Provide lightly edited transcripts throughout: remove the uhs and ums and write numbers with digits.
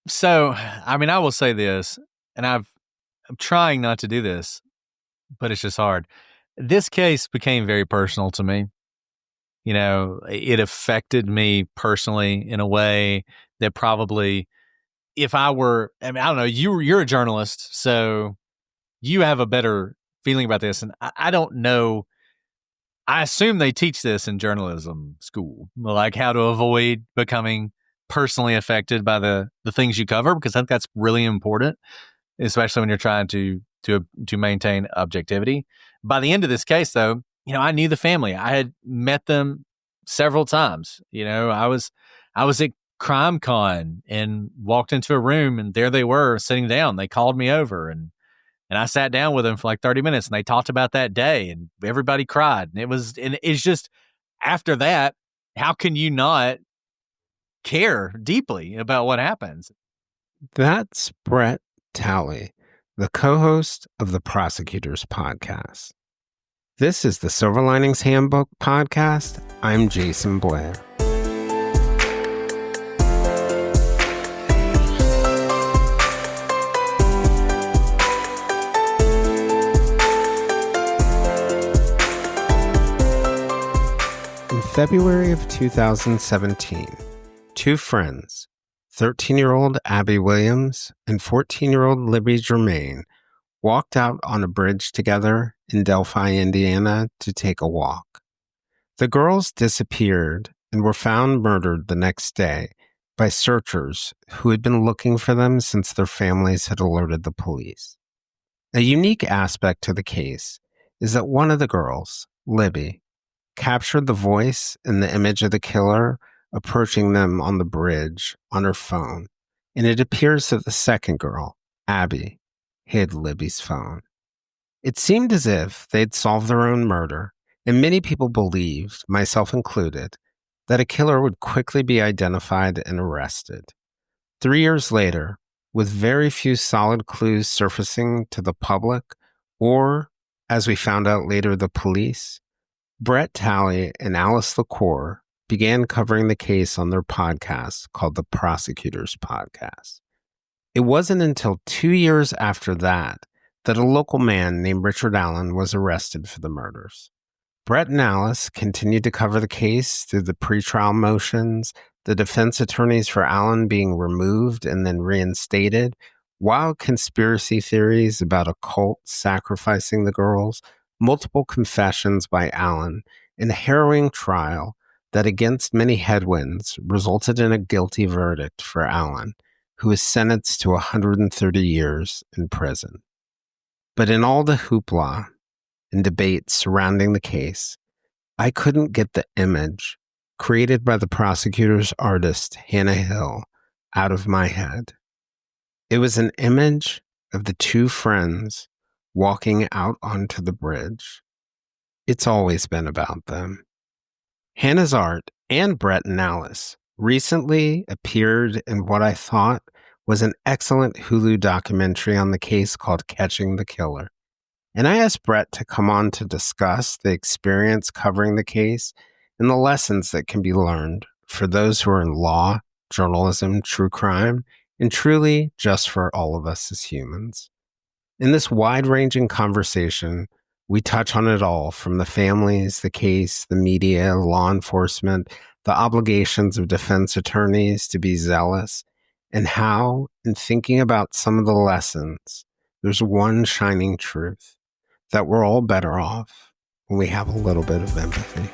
So, I mean, I will say this, and I'm trying not to do this, but it's just hard. This case became very personal to me. You know, it affected me personally in a way that probably if I were, I mean, I don't know, you're a journalist, so you have a better feeling about this. And I don't know. I assume they teach this in journalism school, like how to avoid becoming personally affected by the things you cover, because I think that's really important, especially when you're trying to maintain objectivity. By the end of this case, though, you know, I knew the family. I had met them several times. You know, I was at Crime Con and walked into a room, and there they were sitting down. They called me over, and I sat down with them for like 30 minutes, and they talked about that day, and everybody cried. And it's just after that, how can you not care deeply about what happens? That's Brett Talley, the co-host of the Prosecutors Podcast. This is the Silver Linings Handbook Podcast. I'm Jason Blair. In February of 2017, two friends, 13-year-old Abby Williams and 14-year-old Libby German, walked out on a bridge together in Delphi, Indiana, to take a walk. The girls disappeared and were found murdered the next day by searchers who had been looking for them since their families had alerted the police. A unique aspect to the case is that one of the girls, Libby, captured the voice and the image of the killer approaching them on the bridge on her phone, and it appears that the second girl, Abby, hid Libby's phone. It seemed as if they'd solved their own murder, and many people believed, myself included, that a killer would quickly be identified and arrested. 3 years later, with very few solid clues surfacing to the public, or, as we found out later, the police, Brett Talley and Alice LaCour began covering the case on their podcast called the Prosecutors Podcast. It wasn't until 2 years after that that a local man named Richard Allen was arrested for the murders. Brett and Alice continued to cover the case through the pretrial motions, the defense attorneys for Allen being removed and then reinstated, wild conspiracy theories about a cult sacrificing the girls, multiple confessions by Allen, and a harrowing trial that, against many headwinds, resulted in a guilty verdict for Allen, who was sentenced to 130 years in prison. But in all the hoopla and debate surrounding the case, I couldn't get the image created by the prosecutor's artist, Hannah Hill, out of my head. It was an image of the two friends walking out onto the bridge. It's always been about them. Hannah's art and Brett and Alice recently appeared in what I thought was an excellent Hulu documentary on the case called Catching the Killer. And I asked Brett to come on to discuss the experience covering the case and the lessons that can be learned for those who are in law, journalism, true crime, and truly just for all of us as humans. In this wide-ranging conversation, we touch on it all, from the families, the case, the media, law enforcement, the obligations of defense attorneys to be zealous, and how, in thinking about some of the lessons, there's one shining truth, that we're all better off when we have a little bit of empathy.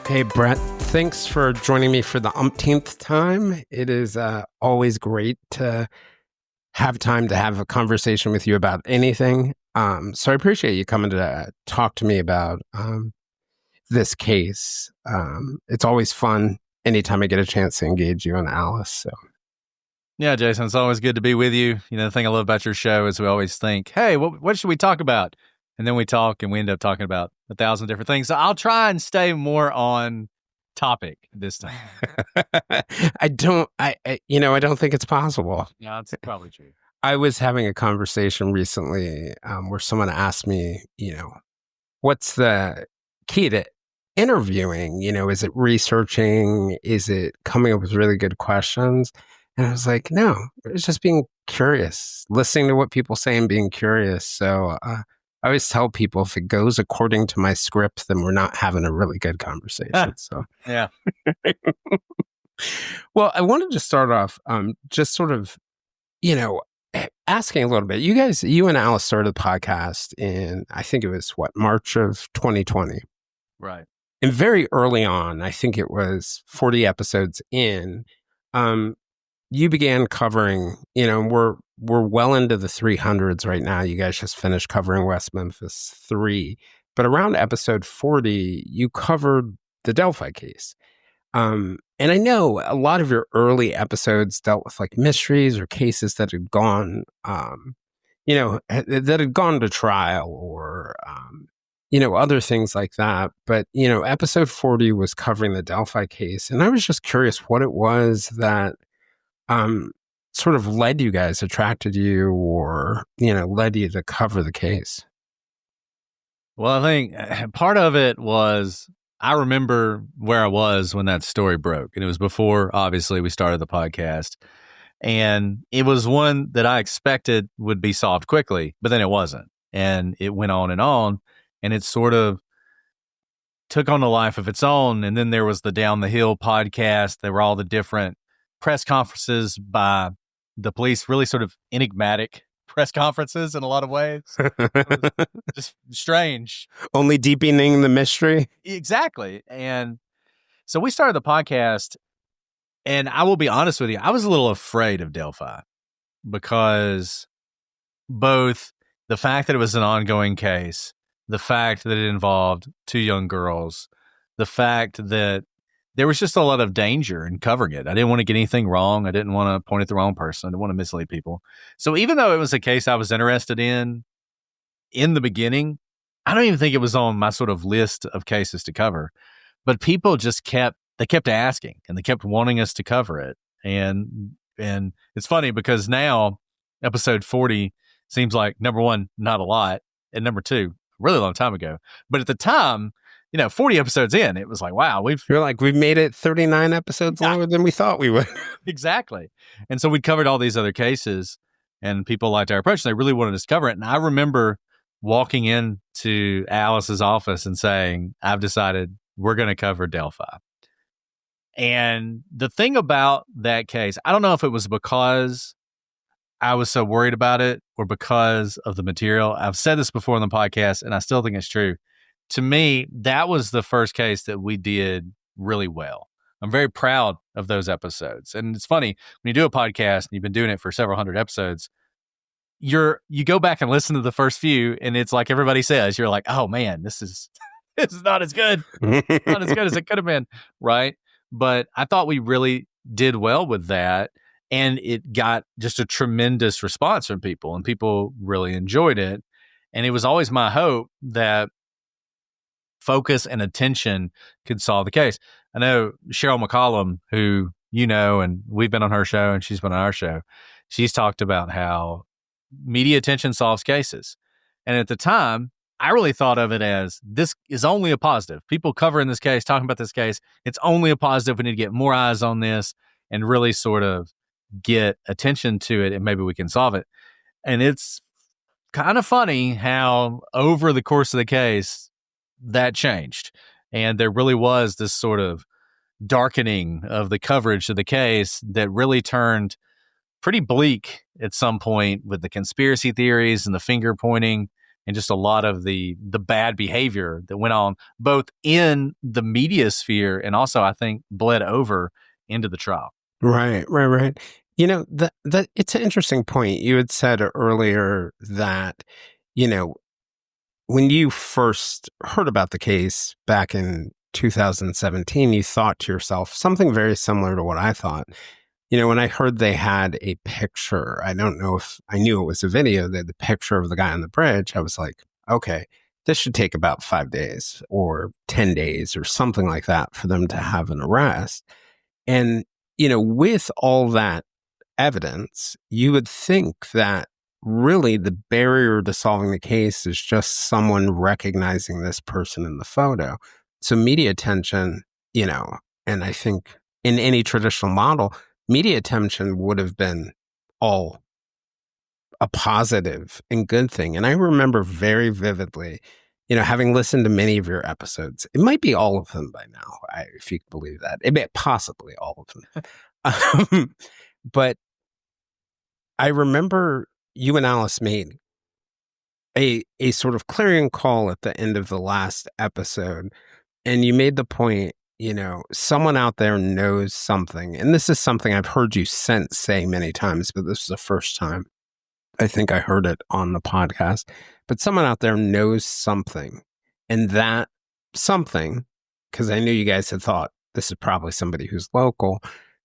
Hey, Brett, thanks for joining me for the umpteenth time. It is always great to have time to have a conversation with you about anything. So I appreciate you coming to talk to me about this case. It's always fun anytime I get a chance to engage you and Alice. So. Yeah, Jason, it's always good to be with you. You know, the thing I love about your show is we always think, hey, what should we talk about? And then we talk and we end up talking about 1,000 different things. So I'll try and stay more on topic this time. I don't think it's possible. Yeah, that's probably true. I was having a conversation recently where someone asked me, what's the key to interviewing? Is it researching? Is it coming up with really good questions? And I was like, no, it's just being curious, listening to what people say and being curious. So I always tell people if it goes according to my script, then we're not having a really good conversation. So yeah. Well, I wanted to start off just sort of, asking a little bit. You and Alice started the podcast in, I think it was March of 2020. Right. And very early on, I think it was 40 episodes in, you began covering, we're well into the 300s right now. You guys just finished covering West Memphis 3. But around episode 40, you covered the Delphi case. And I know a lot of your early episodes dealt with like mysteries or cases that had gone, that had gone to trial or, other things like that. But, episode 40 was covering the Delphi case. And I was just curious what it was that sort of led you guys, attracted you or, led you to cover the case. Well, I think part of it was I remember where I was when that story broke. And it was before, obviously, we started the podcast. And it was one that I expected would be solved quickly, but then it wasn't. And it went on. And it sort of took on a life of its own. And then there was the Down the Hill podcast. There were all the different press conferences by the police, really sort of enigmatic press conferences in a lot of ways. It was just strange. Only deepening the mystery. Exactly. And so we started the podcast, and I will be honest with you, I was a little afraid of Delphi because both the fact that it was an ongoing case, the fact that it involved two young girls, the fact that there was just a lot of danger in covering it. I didn't want to get anything wrong. I didn't want to point at the wrong person. I didn't want to mislead people. So even though it was a case I was interested in the beginning, I don't even think it was on my sort of list of cases to cover. But people just kept asking and they kept wanting us to cover it. And it's funny because now episode 40 seems like, number one, not a lot, and number two, a really long time ago. But at the time, 40 episodes in, it was like, wow, we've made it 39 episodes longer than we thought we would. Exactly. And so we'd covered all these other cases and people liked our approach. And they really wanted us to cover it. And I remember walking into Alice's office and saying, I've decided we're going to cover Delphi. And the thing about that case, I don't know if it was because I was so worried about it or because of the material. I've said this before on the podcast, and I still think it's true. To me, that was the first case that we did really well. I'm very proud of those episodes. And it's funny, when you do a podcast and you've been doing it for several hundred episodes, you go back and listen to the first few, and it's like everybody says, you're like, oh man, this is not as good. Not as good as it could have been, right? But I thought we really did well with that. And it got just a tremendous response from people, and people really enjoyed it. And it was always my hope that focus and attention could solve the case. I know Cheryl McCollum, who and we've been on her show and she's been on our show. She's talked about how media attention solves cases. And at the time, I really thought of it as this is only a positive. People covering this case, talking about this case, it's only a positive. We need to get more eyes on this and really sort of get attention to it, and maybe we can solve it. And it's kind of funny how over the course of the case, that changed. And there really was this sort of darkening of the coverage of the case that really turned pretty bleak at some point with the conspiracy theories and the finger pointing and just a lot of the bad behavior that went on both in the media sphere and also, I think, bled over into the trial. Right. It's an interesting point. You had said earlier that, when you first heard about the case back in 2017, you thought to yourself something very similar to what I thought. When I heard they had a picture, I don't know if I knew it was a video, they had the picture of the guy on the bridge. I was like, okay, this should take about 5 days or 10 days or something like that for them to have an arrest. And, with all that evidence, you would think that really the barrier to solving the case is just someone recognizing this person in the photo. So media attention, and I think in any traditional model, media attention would have been all a positive and good thing. And I remember very vividly, having listened to many of your episodes, it might be all of them by now, if you can believe that. It may possibly all of them. But I remember you and Alice made a sort of clarion call at the end of the last episode. And you made the point, someone out there knows something. And this is something I've heard you since say many times, but this is the first time I think I heard it on the podcast. But someone out there knows something. And that something, because I knew you guys had thought this is probably somebody who's local,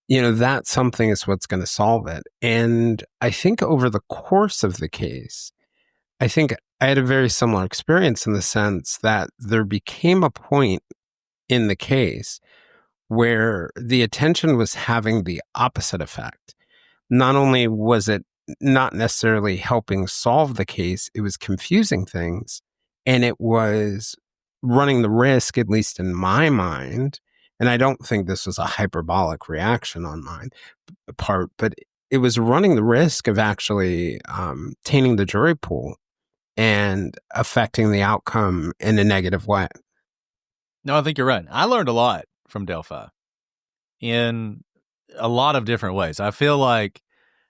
that something is what's going to solve it. And I think over the course of the case, I think I had a very similar experience in the sense that there became a point in the case where the attention was having the opposite effect. Not only was it not necessarily helping solve the case, it was confusing things, and it was running the risk, at least in my mind, and I don't think this was a hyperbolic reaction on my part, but it was running the risk of actually tainting the jury pool and affecting the outcome in a negative way. No, I think you're right. I learned a lot from Delphi in a lot of different ways. I feel like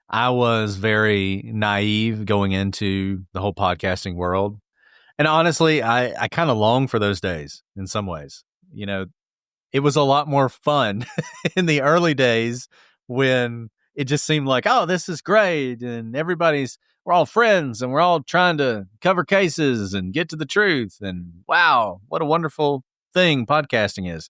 I was very naive going into the whole podcasting world. And honestly, I kind of long for those days in some ways. It was a lot more fun in the early days when it just seemed like, oh, this is great. And we're all friends and we're all trying to cover cases and get to the truth. And wow, what a wonderful thing podcasting is.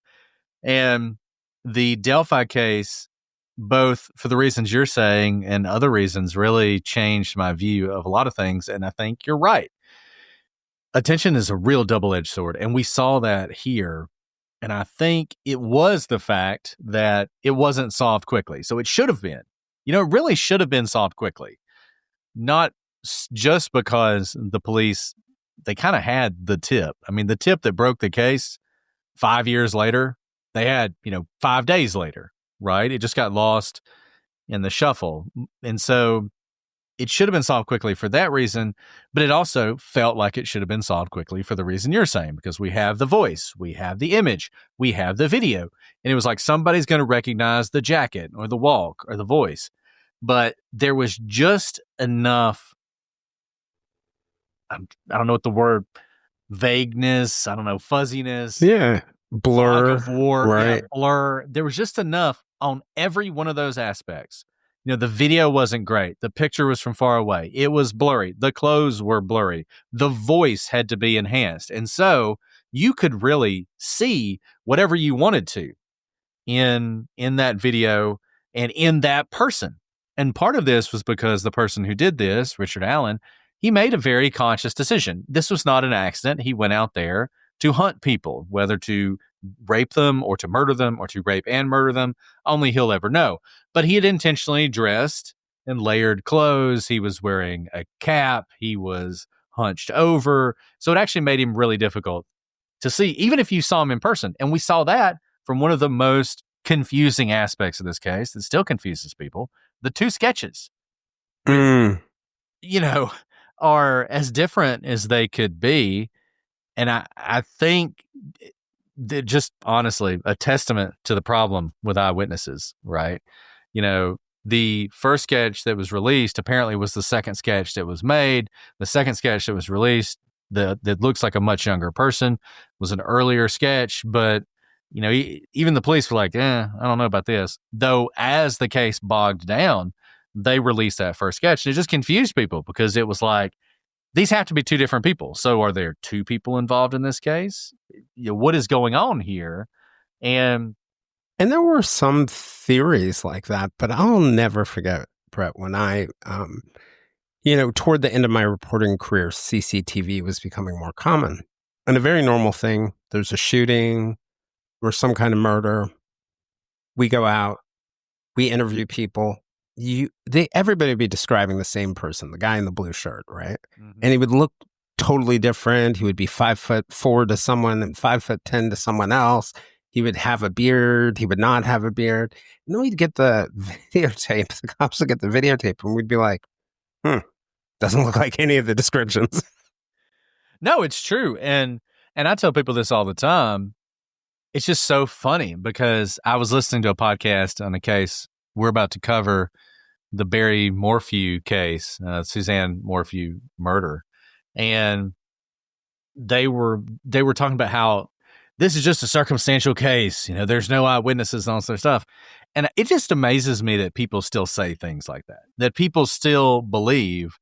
And the Delphi case, both for the reasons you're saying and other reasons, really changed my view of a lot of things. And I think you're right. Attention is a real double-edged sword. And we saw that here. And I think it was the fact that it wasn't solved quickly. So it should have been. It really should have been solved quickly. Not just because the police, they kind of had the tip. I mean, the tip that broke the case 5 years later, they had, 5 days later, right? It just got lost in the shuffle. And so it should have been solved quickly for that reason, but it also felt like it should have been solved quickly for the reason you're saying, because we have the voice, we have the image, we have the video. And it was like somebody's going to recognize the jacket or the walk or the voice. But there was just enough, I don't know what the word, vagueness, I don't know, fuzziness. Yeah. Blur. Right. Yeah, blur. There was just enough on every one of those aspects. The video wasn't great. The picture was from far away. It was blurry. The clothes were blurry. The voice had to be enhanced. And so you could really see whatever you wanted to in that video and in that person. And part of this was because the person who did this, Richard Allen, he made a very conscious decision. This was not an accident. He went out there to hunt people, whether to rape them or to murder them or to rape and murder them. Only he'll ever know. But he had intentionally dressed in layered clothes. He was wearing a cap. He was hunched over. So it actually made him really difficult to see, even if you saw him in person. And we saw that from one of the most confusing aspects of this case that still confuses people. The two sketches, are as different as they could be. And I think that just honestly a testament to the problem with eyewitnesses, right? The first sketch that was released apparently was the second sketch that was made. The second sketch that was released that looks like a much younger person was an earlier sketch, but even the police were like, I don't know about this. Though as the case bogged down, they released that first sketch. It just confused people because it was like, these have to be two different people. So are there two people involved in this case? What is going on here? And there were some theories like that, but I'll never forget, Brett, when I, toward the end of my reporting career, CCTV was becoming more common. And a very normal thing, there's a shooting or some kind of murder. We go out, we interview people, everybody would be describing the same person, the guy in the blue shirt, right? Mm-hmm. And he would look totally different. He would be 5'4" to someone and 5'10" to someone else. He would have a beard. He would not have a beard. And then we'd get the videotape. The cops would get the videotape, and we'd be like, doesn't look like any of the descriptions. No, it's true. And I tell people this all the time. It's just so funny because I was listening to a podcast on a case we're about to cover, the Barry Morphew case, Suzanne Morphew murder. And they were talking about how this is just a circumstantial case. You know, there's no eyewitnesses and all this other stuff. And it just amazes me that people still say things like that people still believe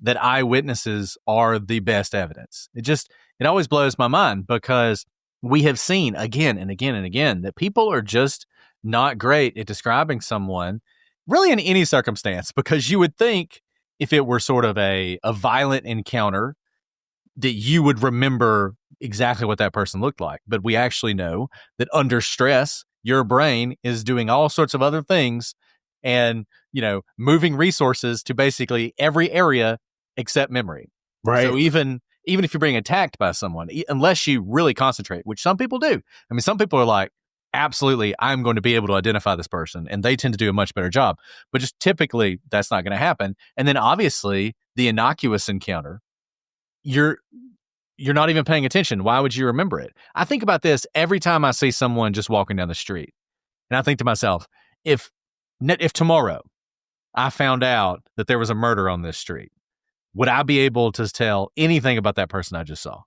that eyewitnesses are the best evidence. It always blows my mind because we have seen again and again and again that people are just not great at describing someone really in any circumstance, because you would think if it were sort of a violent encounter that you would remember exactly what that person looked like. But we actually know that under stress, your brain is doing all sorts of other things and, moving resources to basically every area except memory. Right. So even if you're being attacked by someone, unless you really concentrate, which some people do. I mean, some people are like, absolutely, I'm going to be able to identify this person, and they tend to do a much better job. But just typically, that's not going to happen. And then obviously, the innocuous encounter, you're not even paying attention. Why would you remember it? I think about this every time I see someone just walking down the street. And I think to myself, if tomorrow I found out that there was a murder on this street, would I be able to tell anything about that person I just saw?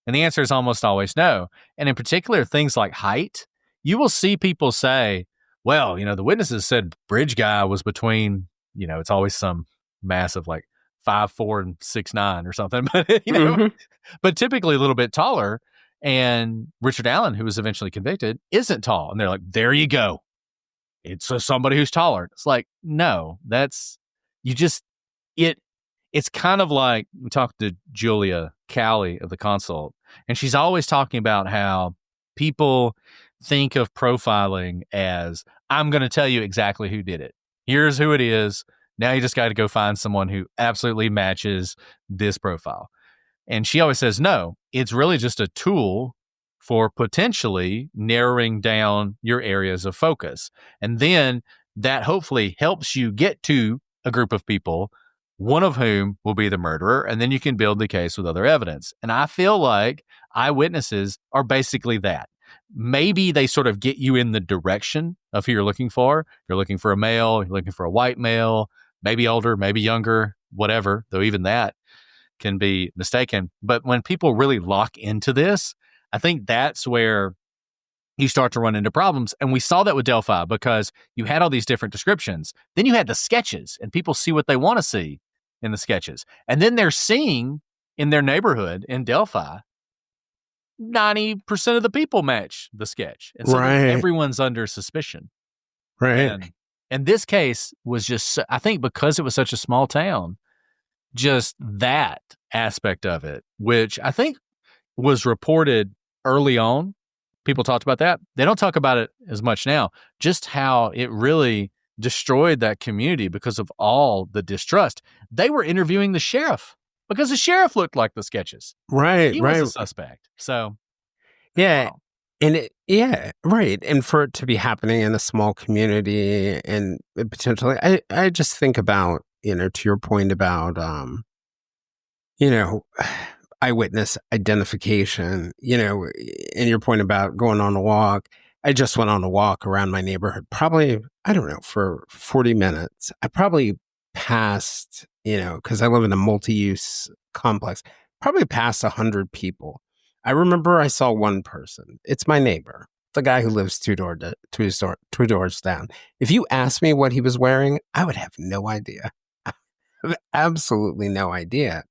And the answer is almost always no. And in particular, things like height, you will see people say, well, the witnesses said bridge guy was between, it's always some massive like 5'4" and 6'9" or something, but but typically a little bit taller. And Richard Allen, who was eventually convicted, isn't tall. And they're like, there you go. It's somebody who's taller. It's like, no, it's kind of like we talked to Julia Cowley of the Consult, and she's always talking about how people think of profiling as, I'm going to tell you exactly who did it. Here's who it is. Now you just got to go find someone who absolutely matches this profile. And she always says, no, it's really just a tool for potentially narrowing down your areas of focus. And then that hopefully helps you get to a group of people, one of whom will be the murderer, and then you can build the case with other evidence. And I feel like eyewitnesses are basically that. Maybe they sort of get you in the direction of who you're looking for. You're looking for a male, you're looking for a white male, maybe older, maybe younger, whatever, though even that can be mistaken. But when people really lock into this, I think that's where you start to run into problems. And we saw that with Delphi because you had all these different descriptions. Then you had the sketches, and people see what they want to see in the sketches. And then they're seeing in their neighborhood in Delphi, 90% of the people match the sketch. And so everyone's under suspicion. Right. And this case was just, I think because it was such a small town, just that aspect of it, which I think was reported early on. People talked about that. They don't talk about it as much now, just how it really destroyed that community because of all the distrust. They were interviewing the sheriff because the sheriff looked like the sketches. Right, he right. was a suspect. So, yeah. Wow. And right. And for it to be happening in a small community and potentially, I just think about, to your point about, eyewitness identification, and your point about going on a walk. I just went on a walk around my neighborhood, probably, I don't know, for 40 minutes. I probably passed, because I live in a multi-use complex, probably passed 100 people. I remember I saw one person. It's my neighbor, the guy who lives two doors down. If you asked me what he was wearing, I would have no idea. Absolutely no idea.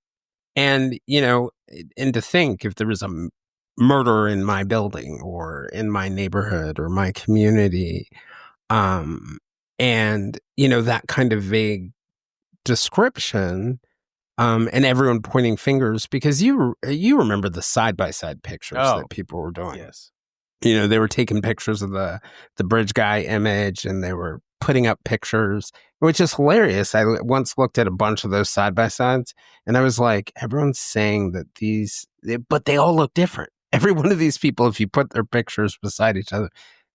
And, and to think if there was a murder in my building or in my neighborhood or my community, and, that kind of vague description, and everyone pointing fingers, because you remember the side-by-side pictures that people were doing. Yes. They were taking pictures of the bridge guy image, and they were putting up pictures, which is hilarious. I once looked at a bunch of those side by sides, and I was like, everyone's saying that but they all look different. Every one of these people, if you put their pictures beside each other,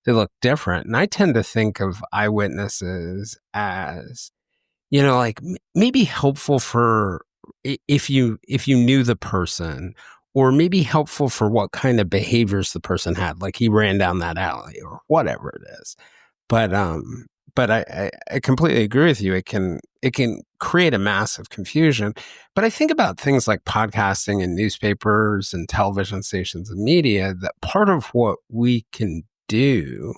they look different. And I tend to think of eyewitnesses as, like maybe helpful for if you knew the person, or maybe helpful for what kind of behaviors the person had, like he ran down that alley or whatever it is. But I completely agree with you. It can create a massive confusion. But I think about things like podcasting and newspapers and television stations and media, that part of what we can do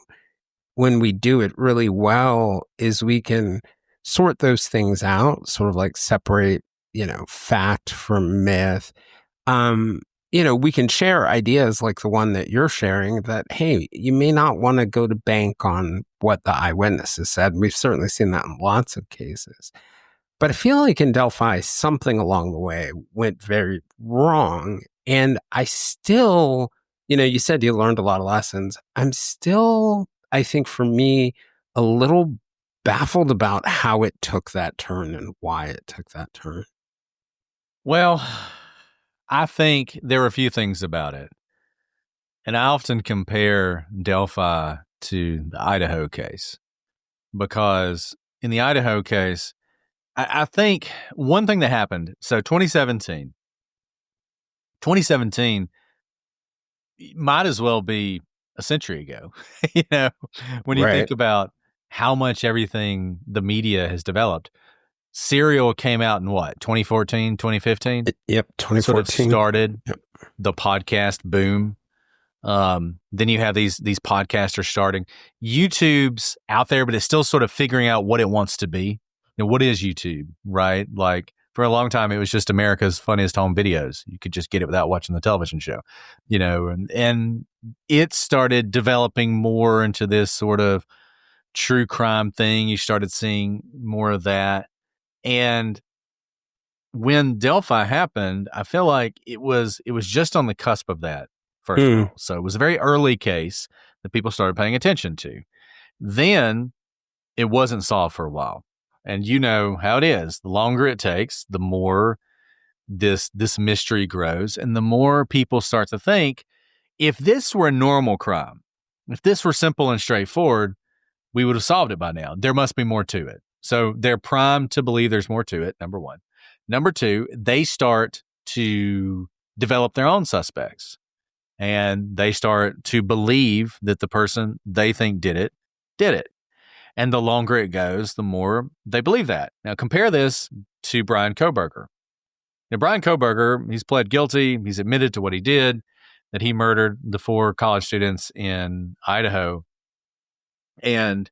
when we do it really well is we can sort those things out, sort of like separate, fact from myth. We can share ideas like the one that you're sharing, that, hey, you may not want to go to bank on what the eyewitnesses said. We've certainly seen that in lots of cases. But I feel like in Delphi, something along the way went very wrong. And I still, you said you learned a lot of lessons. I'm still, I think for me, a little baffled about how it took that turn and why it took that turn. Well, I think there are a few things about it. And I often compare Delphi to the Idaho case, because in the Idaho case, I think one thing that happened, so 2017 might as well be a century ago, when you think about how much everything the media has developed. Serial came out in what, 2014, 2015? Yep, 2014. Sort of started the podcast boom. Then you have these podcasters starting. YouTube's out there, but it's still sort of figuring out what it wants to be. What is YouTube, right? Like for a long time, it was just America's funniest home videos. You could just get it without watching the television show, and it started developing more into this sort of true crime thing. You started seeing more of that. And when Delphi happened, I feel like it was just on the cusp of that, first of all. So it was a very early case that people started paying attention to. Then it wasn't solved for a while. And you know how it is. The longer it takes, the more this mystery grows, and the more people start to think, if this were a normal crime, if this were simple and straightforward, we would have solved it by now. There must be more to it. So they're primed to believe there's more to it, number one. Number two, they start to develop their own suspects, and they start to believe that the person they think did it. And the longer it goes, the more they believe that. Now, compare this to Bryan Kohberger. Now, Bryan Kohberger, he's pled guilty. He's admitted to what he did, that he murdered the 4 college students in Idaho. And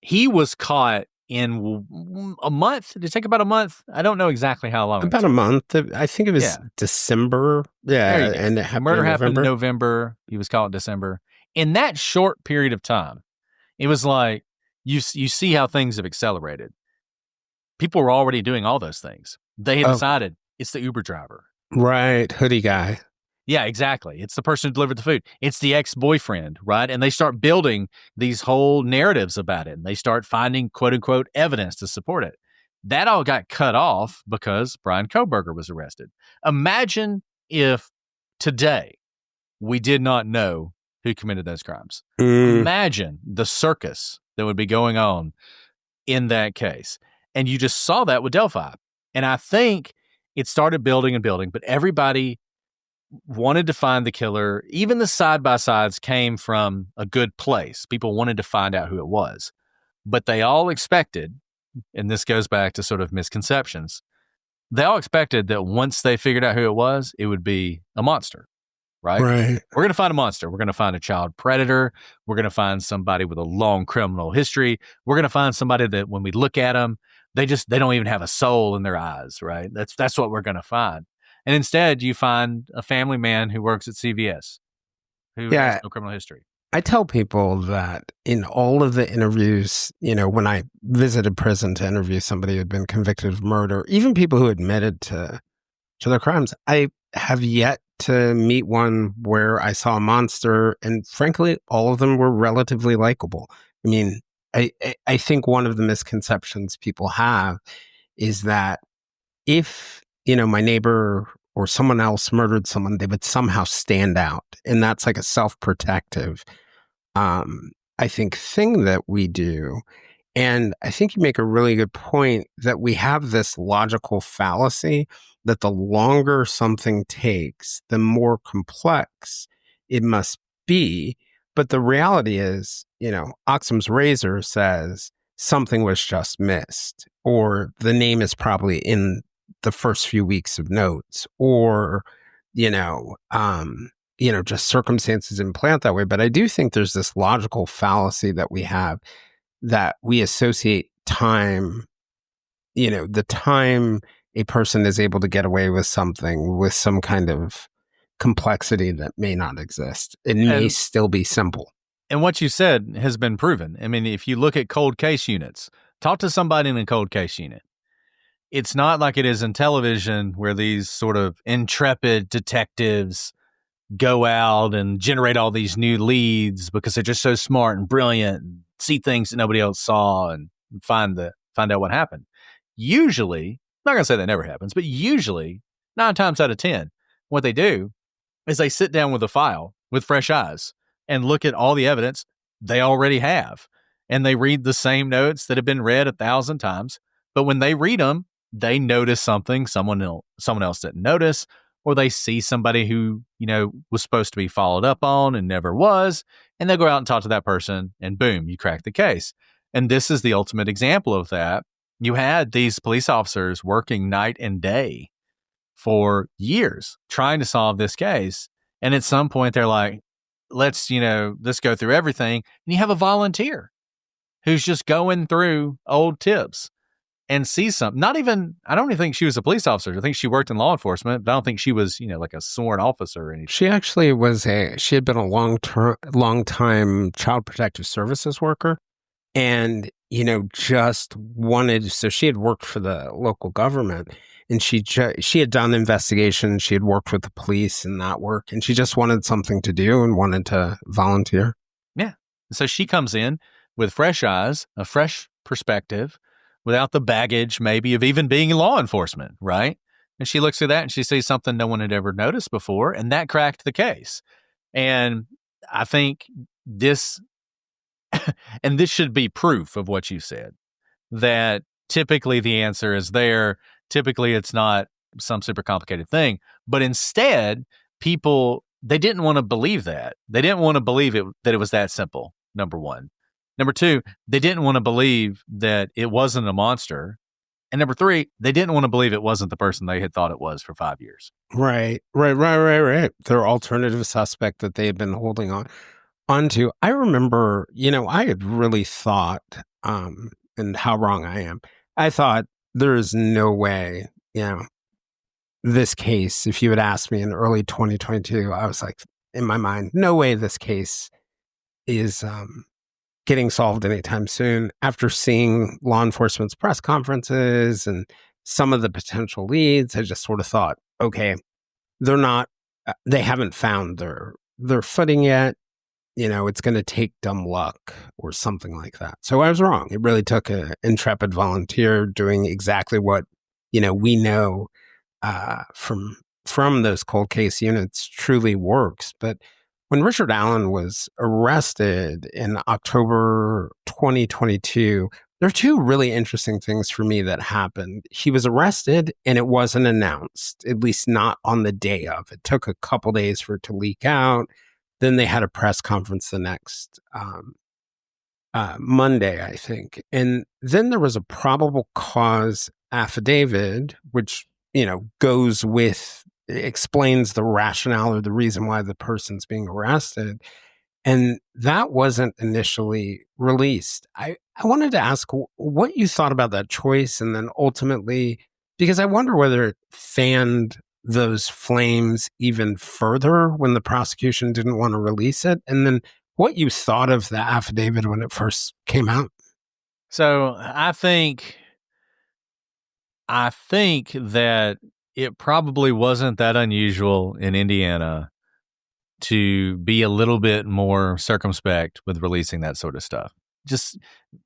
he was caught in a month. Did it take about a month? I don't know exactly how long. About a month. I think it was December. Yeah. And the murder happened in November. He was caught in December. In that short period of time, it was like, you see how things have accelerated. People were already doing all those things. They had decided it's the Uber driver. Right. Hoodie guy. Yeah, exactly. It's the person who delivered the food. It's the ex-boyfriend, right? And they start building these whole narratives about it. And they start finding, quote unquote, evidence to support it. That all got cut off because Bryan Kohberger was arrested. Imagine if today we did not know who committed those crimes. Imagine the circus that would be going on in that case. And you just saw that with Delphi. And I think it started building and building, but everybody wanted to find the killer. Even the side-by-sides came from a good place. People wanted to find out who it was. But they all expected, and this goes back to sort of misconceptions, they all expected that once they figured out who it was, it would be a monster. Right? We're going to find a monster. We're going to find a child predator. We're going to find somebody with a long criminal history. We're going to find somebody that when we look at them, they don't even have a soul in their eyes, right? That's what we're going to find. And instead, you find a family man who works at CVS, who has no criminal history. I tell people that in all of the interviews, when I visited prison to interview somebody who had been convicted of murder, even people who admitted to their crimes, I have yet to meet one where I saw a monster, and frankly, all of them were relatively likable. I mean, I think one of the misconceptions people have is that if, my neighbor or someone else murdered someone, they would somehow stand out. And that's like a self-protective, I think, thing that we do. And I think you make a really good point that we have this logical fallacy that the longer something takes, the more complex it must be. But the reality is, Occam's razor says something was just missed, or the name is probably in the first few weeks of notes, or, just circumstances implant that way. But I do think there's this logical fallacy that we have, that we associate time, the time a person is able to get away with something with some kind of complexity that may not exist. It may still be simple. And what you said has been proven. I mean, if you look at cold case units, talk to somebody in a cold case unit. It's not like it is in television where these sort of intrepid detectives go out and generate all these new leads because they're just so smart and brilliant and see things that nobody else saw and find out what happened. Usually, I'm not going to say that never happens, but usually 9 times out of 10, what they do is they sit down with a file with fresh eyes and look at all the evidence they already have. And they read the same notes that have been read 1,000 times. But when they read them, they notice something someone else didn't notice, or they see somebody who, was supposed to be followed up on and never was, and they'll go out and talk to that person, and boom, you crack the case. And this is the ultimate example of that. You had these police officers working night and day for years trying to solve this case. And at some point they're like, let's go through everything. And you have a volunteer who's just going through old tips and sees something. I don't even think she was a police officer. I think she worked in law enforcement, but I don't think she was, like a sworn officer or anything. She actually she had been a long time child protective services worker, and, just wanted, so she had worked for the local government, and she had done investigations. She had worked with the police and that work, and she just wanted something to do and wanted to volunteer. Yeah. So she comes in with fresh eyes, a fresh perspective, without the baggage maybe of even being in law enforcement, right? And she looks at that and she sees something no one had ever noticed before, and that cracked the case. And I think this, and this should be proof of what you said, that typically the answer is there. Typically it's not some super complicated thing, but instead people, they didn't want to believe that. They didn't want to believe that it was that simple, number one. Number two, they didn't want to believe that it wasn't a monster. And number three, they didn't want to believe it wasn't the person they had thought it was for 5 years. Right. Their alternative suspect that they had been holding onto. I remember, I had really thought, and how wrong I am. I thought there is no way, this case, if you had asked me in early 2022, I was like, in my mind, no way this case is getting solved anytime soon. After seeing law enforcement's press conferences and some of the potential leads, I just sort of thought, okay, they haven't found their footing yet. It's going to take dumb luck or something like that. So I was wrong. It really took an intrepid volunteer doing exactly what, we know from those cold case units truly works. But when Richard Allen was arrested in October 2022, there are 2 really interesting things for me that happened. He was arrested and it wasn't announced, at least not on the day of. It took a couple days for it to leak out. Then they had a press conference the next Monday, I think. And then there was a probable cause affidavit, which, explains the rationale or the reason why the person's being arrested. And that wasn't initially released. I wanted to ask what you thought about that choice, and then ultimately, because I wonder whether it fanned those flames even further when the prosecution didn't want to release it, and then what you thought of the affidavit when it first came out. So I think that it probably wasn't that unusual in Indiana to be a little bit more circumspect with releasing that sort of stuff. just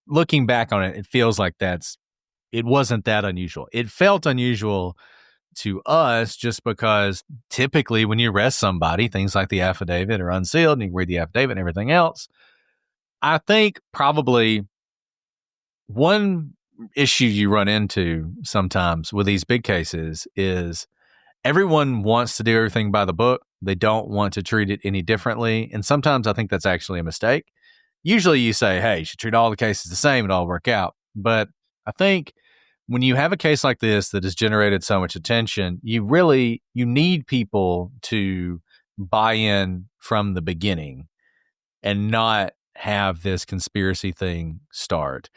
looking back on it, it feels like it wasn't that unusual. It felt unusual to us just because typically when you arrest somebody, things like the affidavit are unsealed and you can read the affidavit and everything else. I think probably one issue you run into sometimes with these big cases is everyone wants to do everything by the book. They don't want to treat it any differently. And sometimes I think that's actually a mistake. Usually you say, hey, you should treat all the cases the same, it'll all work out. But I think when you have a case like this that has generated so much attention, you need people to buy in from the beginning and not have this conspiracy thing start.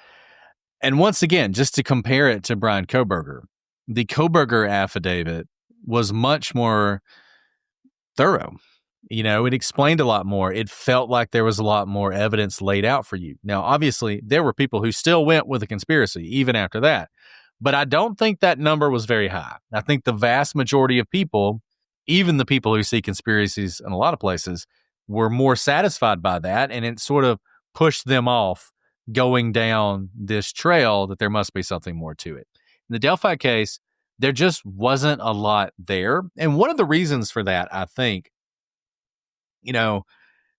And once again, just to compare it to Brian Kohberger, the Kohberger affidavit was much more thorough. It explained a lot more. It felt like there was a lot more evidence laid out for you. Now, obviously, there were people who still went with a conspiracy even after that. But I don't think that number was very high. I think the vast majority of people, even the people who see conspiracies in a lot of places, were more satisfied by that. And it sort of pushed them off going down this trail that there must be something more to it. In the Delphi case, there just wasn't a lot there. And one of the reasons for that, I think,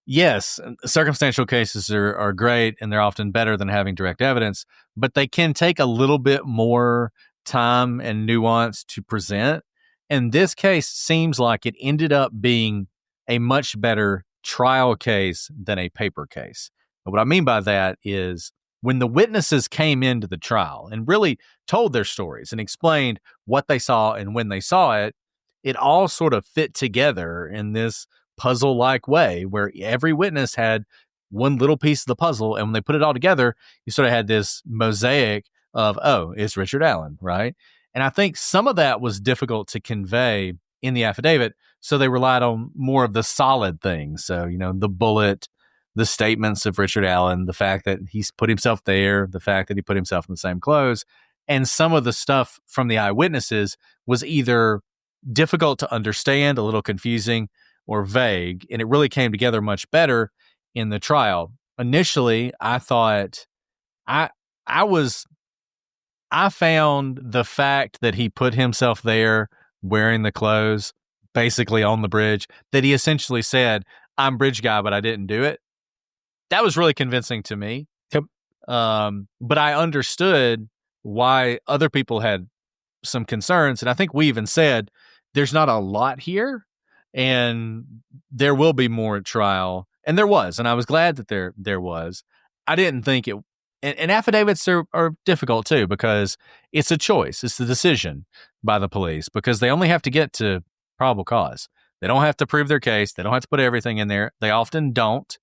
yes, circumstantial cases are great and they're often better than having direct evidence, but they can take a little bit more time and nuance to present. And this case seems like it ended up being a much better trial case than a paper case. And what I mean by that is when the witnesses came into the trial and really told their stories and explained what they saw and when they saw it, it all sort of fit together in this puzzle-like way where every witness had one little piece of the puzzle, and when they put it all together, you sort of had this mosaic of, oh, it's Richard Allen, right? And I think some of that was difficult to convey in the affidavit, so they relied on more of the solid things. So, the bullet, the statements of Richard Allen, the fact that he's put himself there, the fact that he put himself in the same clothes, and some of the stuff from the eyewitnesses was either difficult to understand, a little confusing, or vague, and it really came together much better in the trial. Initially, I thought I found the fact that he put himself there wearing the clothes basically on the bridge, that he essentially said, I'm bridge guy, but I didn't do it. That was really convincing to me. Yep. But I understood why other people had some concerns. And I think we even said there's not a lot here and there will be more at trial. And there was. And I was glad that there was. I didn't think it. And affidavits are difficult too because it's a choice. It's the decision by the police because they only have to get to probable cause. They don't have to prove their case. They don't have to put everything in there. They often don't.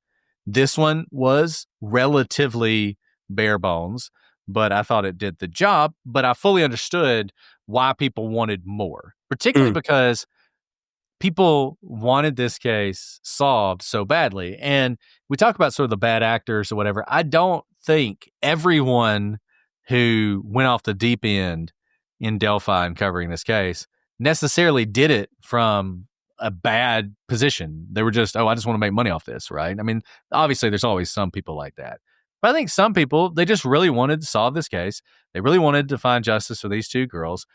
This one was relatively bare bones, but I thought it did the job. But I fully understood why people wanted more, particularly because people wanted this case solved so badly. And we talk about sort of the bad actors or whatever. I don't think everyone who went off the deep end in Delphi and covering this case necessarily did it from a bad position. They were just, I just want to make money off this, right? I mean, obviously there's always some people like that. But I think some people, they just really wanted to solve this case. They really wanted to find justice for these two girls.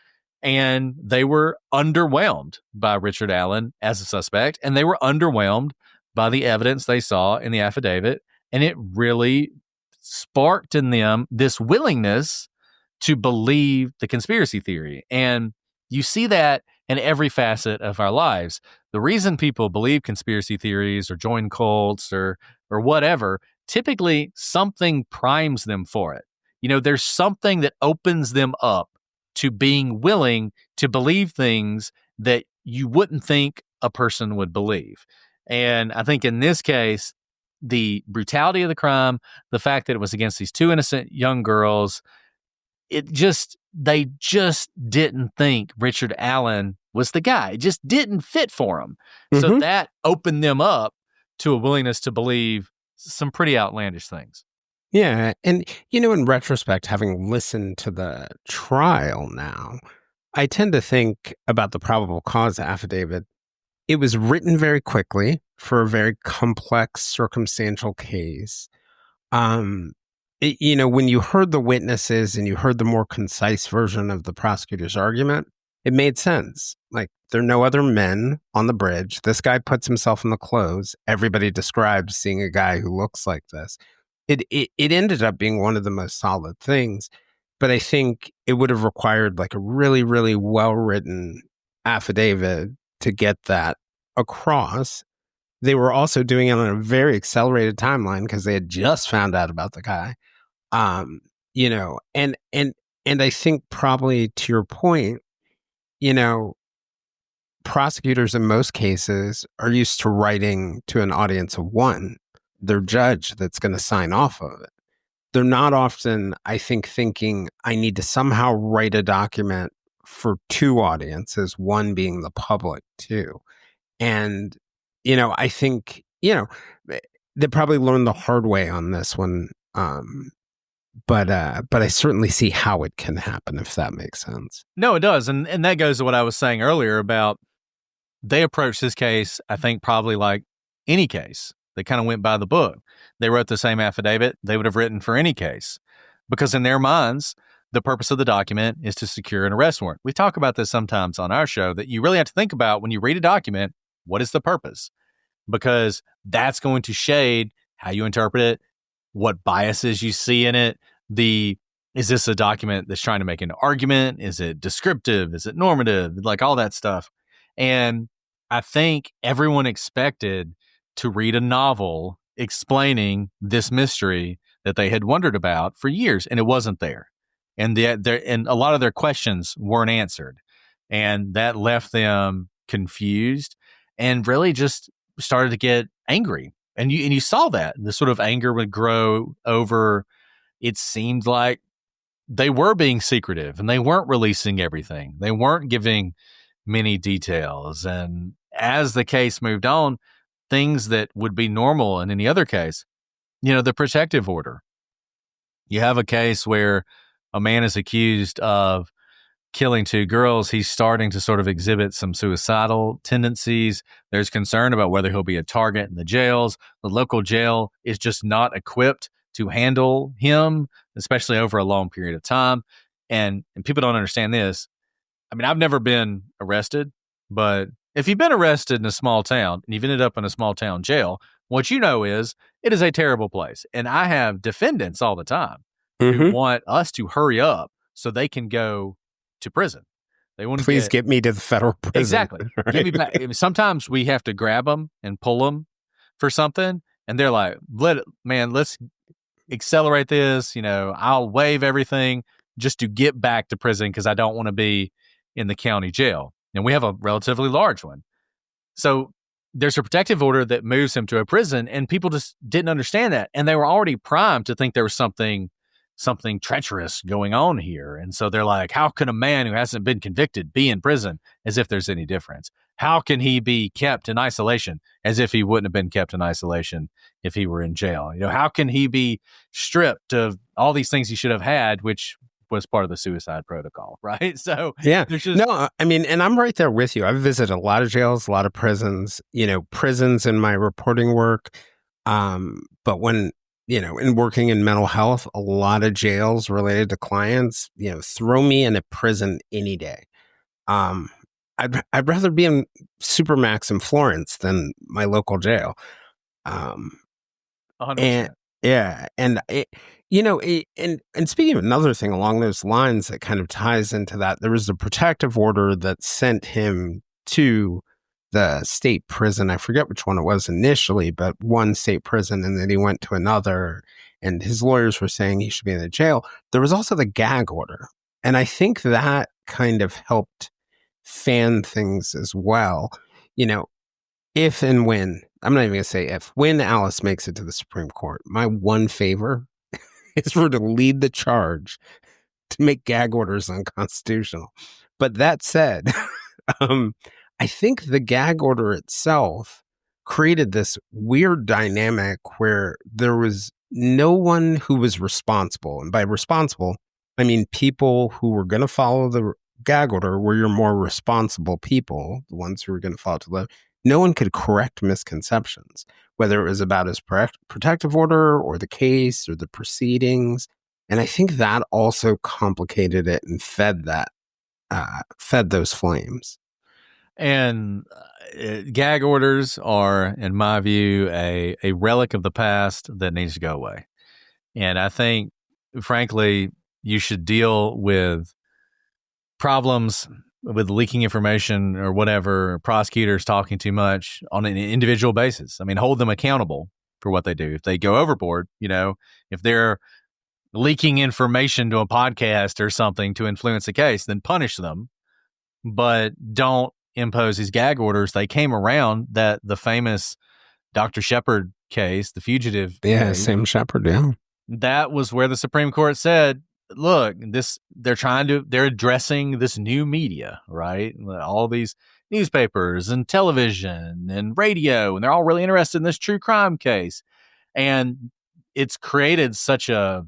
And they were underwhelmed by Richard Allen as a suspect. And they were underwhelmed by the evidence they saw in the affidavit. And it really sparked in them this willingness to believe the conspiracy theory. And you see that in every facet of our lives. The reason people believe conspiracy theories or join cults or whatever, typically something primes them for it. There's something that opens them up to being willing to believe things that you wouldn't think a person would believe. And I think in this case, the brutality of the crime, the fact that it was against these two innocent young girls, they just didn't think Richard Allen was the guy. It just didn't fit for them. So that opened them up to a willingness to believe some pretty outlandish things. Yeah. And, in retrospect, having listened to the trial now, I tend to think about the probable cause affidavit. It was written very quickly for a very complex circumstantial case. when you heard the witnesses and you heard the more concise version of the prosecutor's argument, it made sense. Like, there are no other men on the bridge. This guy puts himself in the clothes. Everybody describes seeing a guy who looks like this. It ended up being one of the most solid things, but I think it would have required like a really, really well-written affidavit to get that across. They were also doing it on a very accelerated timeline because they had just found out about the guy. And I think probably to your point, prosecutors in most cases are used to writing to an audience of one, their judge that's going to sign off of it. They're not often, I think, thinking, I need to somehow write a document for two audiences, one being the public too. And, I think, they probably learned the hard way on this one. But I certainly see how it can happen, if that makes sense. No, it does. And that goes to what I was saying earlier about they approached this case, I think, probably like any case. They kind of went by the book. They wrote the same affidavit they would have written for any case, because in their minds, the purpose of the document is to secure an arrest warrant. We talk about this sometimes on our show, that you really have to think about when you read a document, what is the purpose? Because that's going to shade how you interpret it, what biases you see in it. Is this a document that's trying to make an argument? Is it descriptive? Is it normative? Like all that stuff. And I think everyone expected to read a novel explaining this mystery that they had wondered about for years, and it wasn't there. And and a lot of their questions weren't answered. And that left them confused and really just started to get angry. And you saw that the sort of anger would grow over. It seemed like they were being secretive and they weren't releasing everything. They weren't giving many details. And as the case moved on, things that would be normal in any other case, the protective order. You have a case where a man is accused of killing two girls. He's starting to sort of exhibit some suicidal tendencies. There's concern about whether he'll be a target in the jails. The local jail is just not equipped to handle him, especially over a long period of time. And people don't understand this. I mean, I've never been arrested, but if you've been arrested in a small town and you've ended up in a small town jail, what you know is it is a terrible place. And I have defendants all the time who want us to hurry up so they can go to prison. They want to please get me to the federal prison. Exactly. Right? Get me back. Sometimes we have to grab them and pull them for something, and they're like, let's accelerate this. I'll waive everything just to get back to prison because I don't want to be in the county jail. And we have a relatively large one. So there's a protective order that moves him to a prison, and people just didn't understand that. And they were already primed to think there was something treacherous going on here. And so they're like, how can a man who hasn't been convicted be in prison? As if there's any difference. How can he be kept in isolation? As if he wouldn't have been kept in isolation if he were in jail. How can he be stripped of all these things he should have had, which was part of the suicide protocol, right? So yeah, no, I mean, and I'm right there with you. I've visited a lot of jails, a lot of prisons, prisons in my reporting work. But when, in working in mental health, a lot of jails related to clients, throw me in a prison any day. I'd rather be in Supermax in Florence than my local jail. 100%. And speaking of another thing along those lines that kind of ties into that, there was a protective order that sent him to the state prison. I forget which one it was initially, but one state prison, and then he went to another, and his lawyers were saying he should be in the jail. There was also the gag order. And I think that kind of helped fan things as well. If and when, I'm not even going to say if, when Alice makes it to the Supreme Court, my one favor is for her to lead the charge to make gag orders unconstitutional. But that said, I think the gag order itself created this weird dynamic where there was no one who was responsible. And by responsible, I mean people who were going to follow the gag order were your more responsible people, the ones who were going to follow to the no one could correct misconceptions, whether it was about his protective order or the case or the proceedings. And I think that also complicated it and fed those flames. And gag orders are, in my view, a relic of the past that needs to go away. And I think, frankly, you should deal with problems with leaking information or whatever, prosecutors talking too much on an individual basis. I mean, hold them accountable for what they do. If they go overboard, if they're leaking information to a podcast or something to influence a case, then punish them. But don't impose these gag orders. They came around the famous Dr. Shepard case, the fugitive case. Sam Shepard, That was where the Supreme Court said, look, they're addressing this new media, right? All these newspapers and television and radio, and they're all really interested in this true crime case. And it's created such a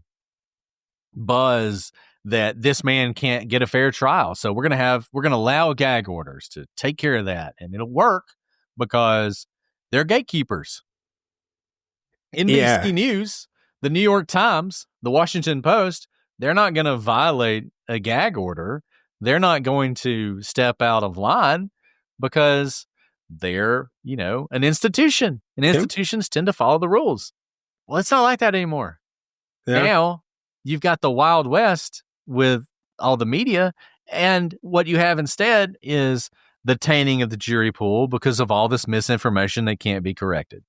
buzz that this man can't get a fair trial. So we're going to allow gag orders to take care of that. And it'll work because they're gatekeepers. NBC News, the New York Times, the Washington Post, they're not going to violate a gag order. They're not going to step out of line because they're, an institution. And institutions tend to follow the rules. Well, it's not like that anymore. Yeah. Now, you've got the Wild West with all the media, and what you have instead is the tainting of the jury pool because of all this misinformation that can't be corrected.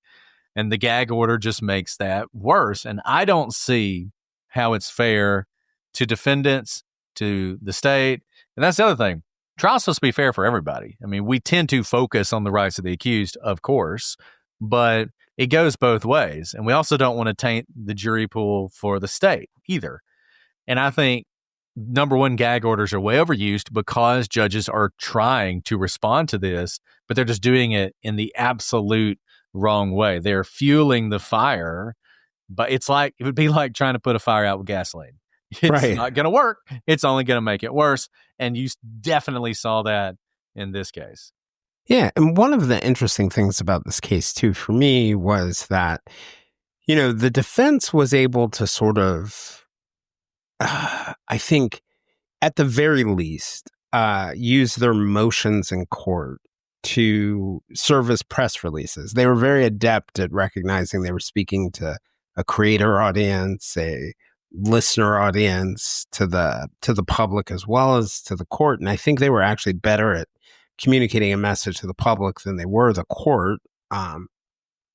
And the gag order just makes that worse. And I don't see how it's fair to defendants, to the state. And that's the other thing. Trial's supposed to be fair for everybody. I mean, we tend to focus on the rights of the accused, of course, but it goes both ways. And we also don't want to taint the jury pool for the state either. And I think, number one, gag orders are way overused because judges are trying to respond to this, but they're just doing it in the absolute wrong way. They're fueling the fire, but it would be like trying to put a fire out with gasoline. It's not going to work. It's only going to make it worse. And you definitely saw that in this case. Yeah. And one of the interesting things about this case, too, for me was that, the defense was able to sort of, I think, at the very least, use their motions in court to serve as press releases. They were very adept at recognizing they were speaking to a creator audience, a listener audience, to the public as well as to the court. And I think they were actually better at communicating a message to the public than they were the court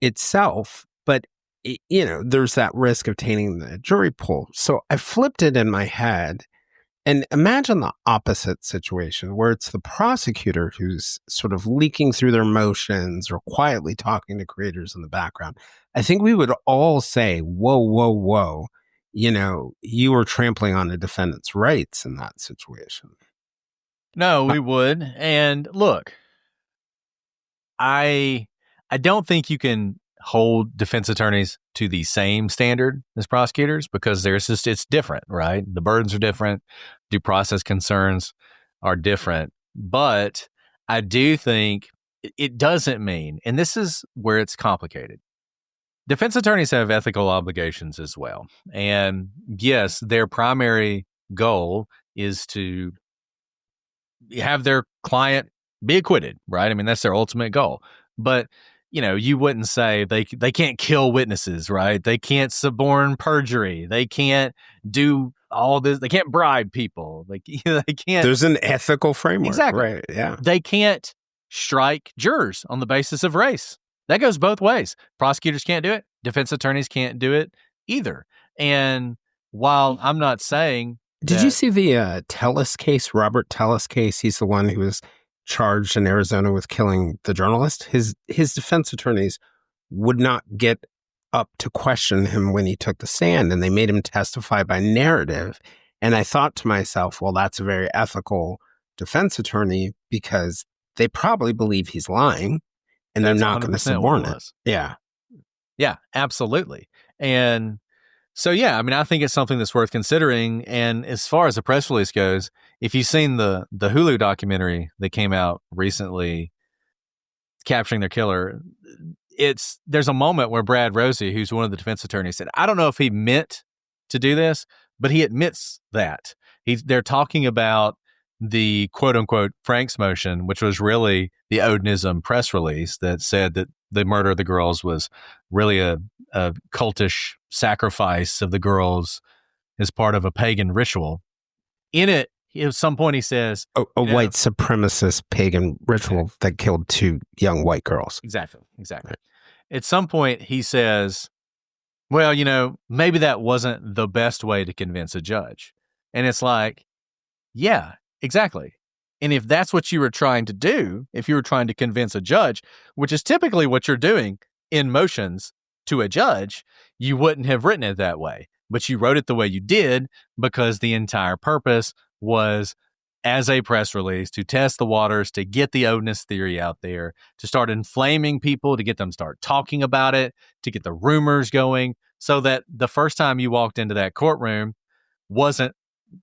itself. But there's that risk of tainting the jury pool. So I flipped it in my head and imagine the opposite situation where it's the prosecutor who's sort of leaking through their motions or quietly talking to creators in the background. I think we would all say, whoa, whoa, whoa, you were trampling on a defendant's rights in that situation. No, we would. And look, I don't think you can hold defense attorneys to the same standard as prosecutors because it's different, right? The burdens are different. Due process concerns are different. But I do think it doesn't mean, and this is where it's complicated. Defense attorneys have ethical obligations as well. And yes, their primary goal is to have their client be acquitted, right? I mean, that's their ultimate goal. But you wouldn't say they can't kill witnesses, right? They can't suborn perjury. They can't do all this. They can't bribe people. They can't. There's an ethical framework. Exactly. Right. Yeah. They can't strike jurors on the basis of race. That goes both ways. Prosecutors can't do it. Defense attorneys can't do it either. And while I'm not saying... Did you see the Tellis case, Robert Tellis case? He's the one who was charged in Arizona with killing the journalist. His defense attorneys would not get up to question him when he took the stand, and they made him testify by narrative. And I thought to myself, well, that's a very ethical defense attorney because they probably believe he's lying, and they're not going to suborn it. Yeah. Yeah, absolutely. And so, yeah, I mean, I think it's something that's worth considering. And as far as the press release goes, if you've seen the Hulu documentary that came out recently, capturing their killer, there's a moment where Brad Rosie, who's one of the defense attorneys, said, I don't know if he meant to do this, but he admits that. They're talking about the quote-unquote Frank's motion, which was really the Odinism press release that said that the murder of the girls was really a cultish sacrifice of the girls as part of a pagan ritual. In it, at some point he says... A white supremacist pagan ritual that killed 2 young white girls. Exactly. Right. At some point he says, well, maybe that wasn't the best way to convince a judge. And it's like, yeah, exactly. And if that's what you were trying to do, if you were trying to convince a judge, which is typically what you're doing in motions to a judge, you wouldn't have written it that way. But you wrote it the way you did because the entire purpose was, as a press release, to test the waters, to get the Odinist theory out there, to start inflaming people, to get them to start talking about it, to get the rumors going, so that the first time you walked into that courtroom wasn't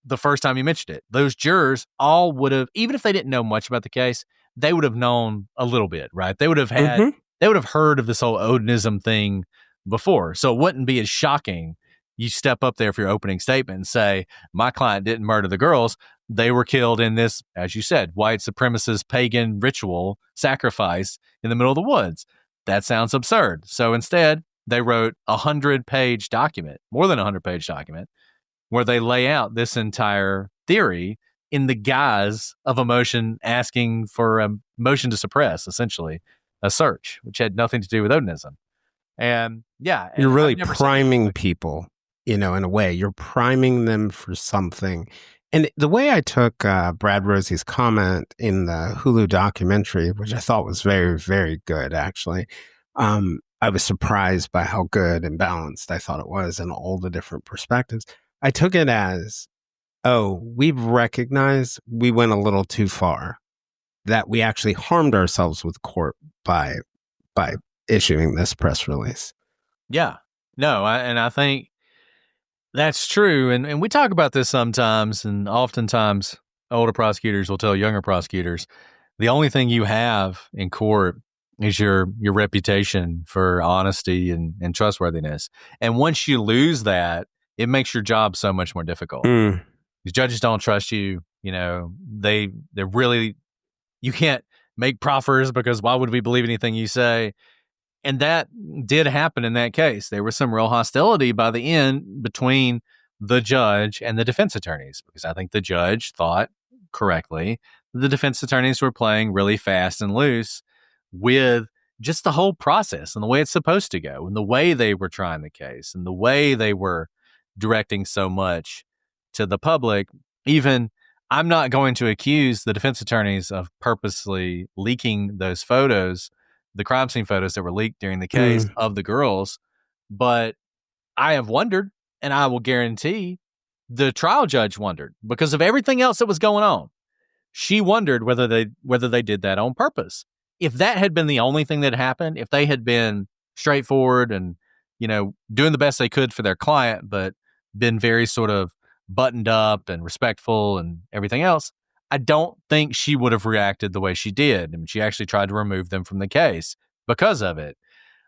the first time you mentioned it. Those jurors all would have, even if they didn't know much about the case, they would have known a little bit, right? They would have they would have heard of this whole Odinism thing before. So it wouldn't be as shocking. You step up there for your opening statement and say, my client didn't murder the girls. They were killed in this, as you said, white supremacist pagan ritual sacrifice in the middle of the woods. That sounds absurd. So instead, they wrote a 100-page document, more than a 100-page document, where they lay out this entire theory in the guise of a motion asking for a motion to suppress, essentially, a search, which had nothing to do with Odinism. And yeah. You're really priming people, in a way. You're priming them for something. And the way I took Brad Rosie's comment in the Hulu documentary, which I thought was very, very good, actually, I was surprised by how good and balanced I thought it was and all the different perspectives. I took it as, we've recognized we went a little too far, that we actually harmed ourselves with court by issuing this press release. Yeah. No, I think that's true. And we talk about this sometimes, and oftentimes older prosecutors will tell younger prosecutors, the only thing you have in court is your reputation for honesty and trustworthiness. And once you lose that, it makes your job so much more difficult. Because judges don't trust you. They're really, you can't make proffers because why would we believe anything you say? And that did happen in that case. There was some real hostility by the end between the judge and the defense attorneys, because I think the judge thought correctly the defense attorneys were playing really fast and loose with just the whole process and the way it's supposed to go and the way they were trying the case and the way they were directing so much to the public. Even I'm not going to accuse the defense attorneys of purposely leaking those photos, the crime scene photos that were leaked during the case of the girls. But I have wondered, and I will guarantee the trial judge wondered because of everything else that was going on. She wondered whether they did that on purpose. If that had been the only thing that happened, if they had been straightforward and, doing the best they could for their client, but been very sort of buttoned up and respectful and everything else, I don't think she would have reacted the way she did. I mean, she actually tried to remove them from the case because of it.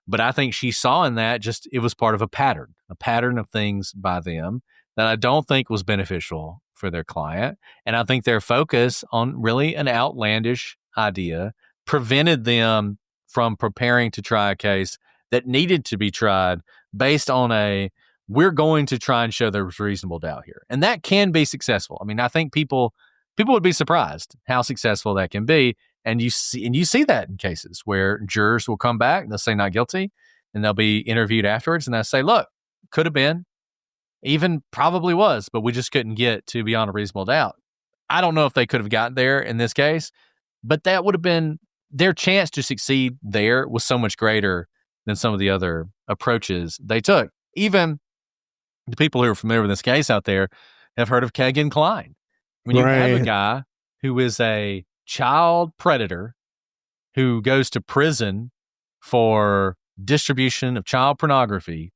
But I think she saw in that it was part of a pattern of things by them that I don't think was beneficial for their client. And I think their focus on really an outlandish idea prevented them from preparing to try a case that needed to be tried based on we're going to try and show there's reasonable doubt here. And that can be successful. I mean, I think people would be surprised how successful that can be. And you see that in cases where jurors will come back and they'll say not guilty and they'll be interviewed afterwards and they'll say, look, could have been, even probably was, but we just couldn't get to beyond a reasonable doubt. I don't know if they could have gotten there in this case, but that would have been their chance to succeed there was so much greater than some of the other approaches they took. Even the people who are familiar with this case out there have heard of Kagan Klein. When you have a guy who is a child predator who goes to prison for distribution of child pornography,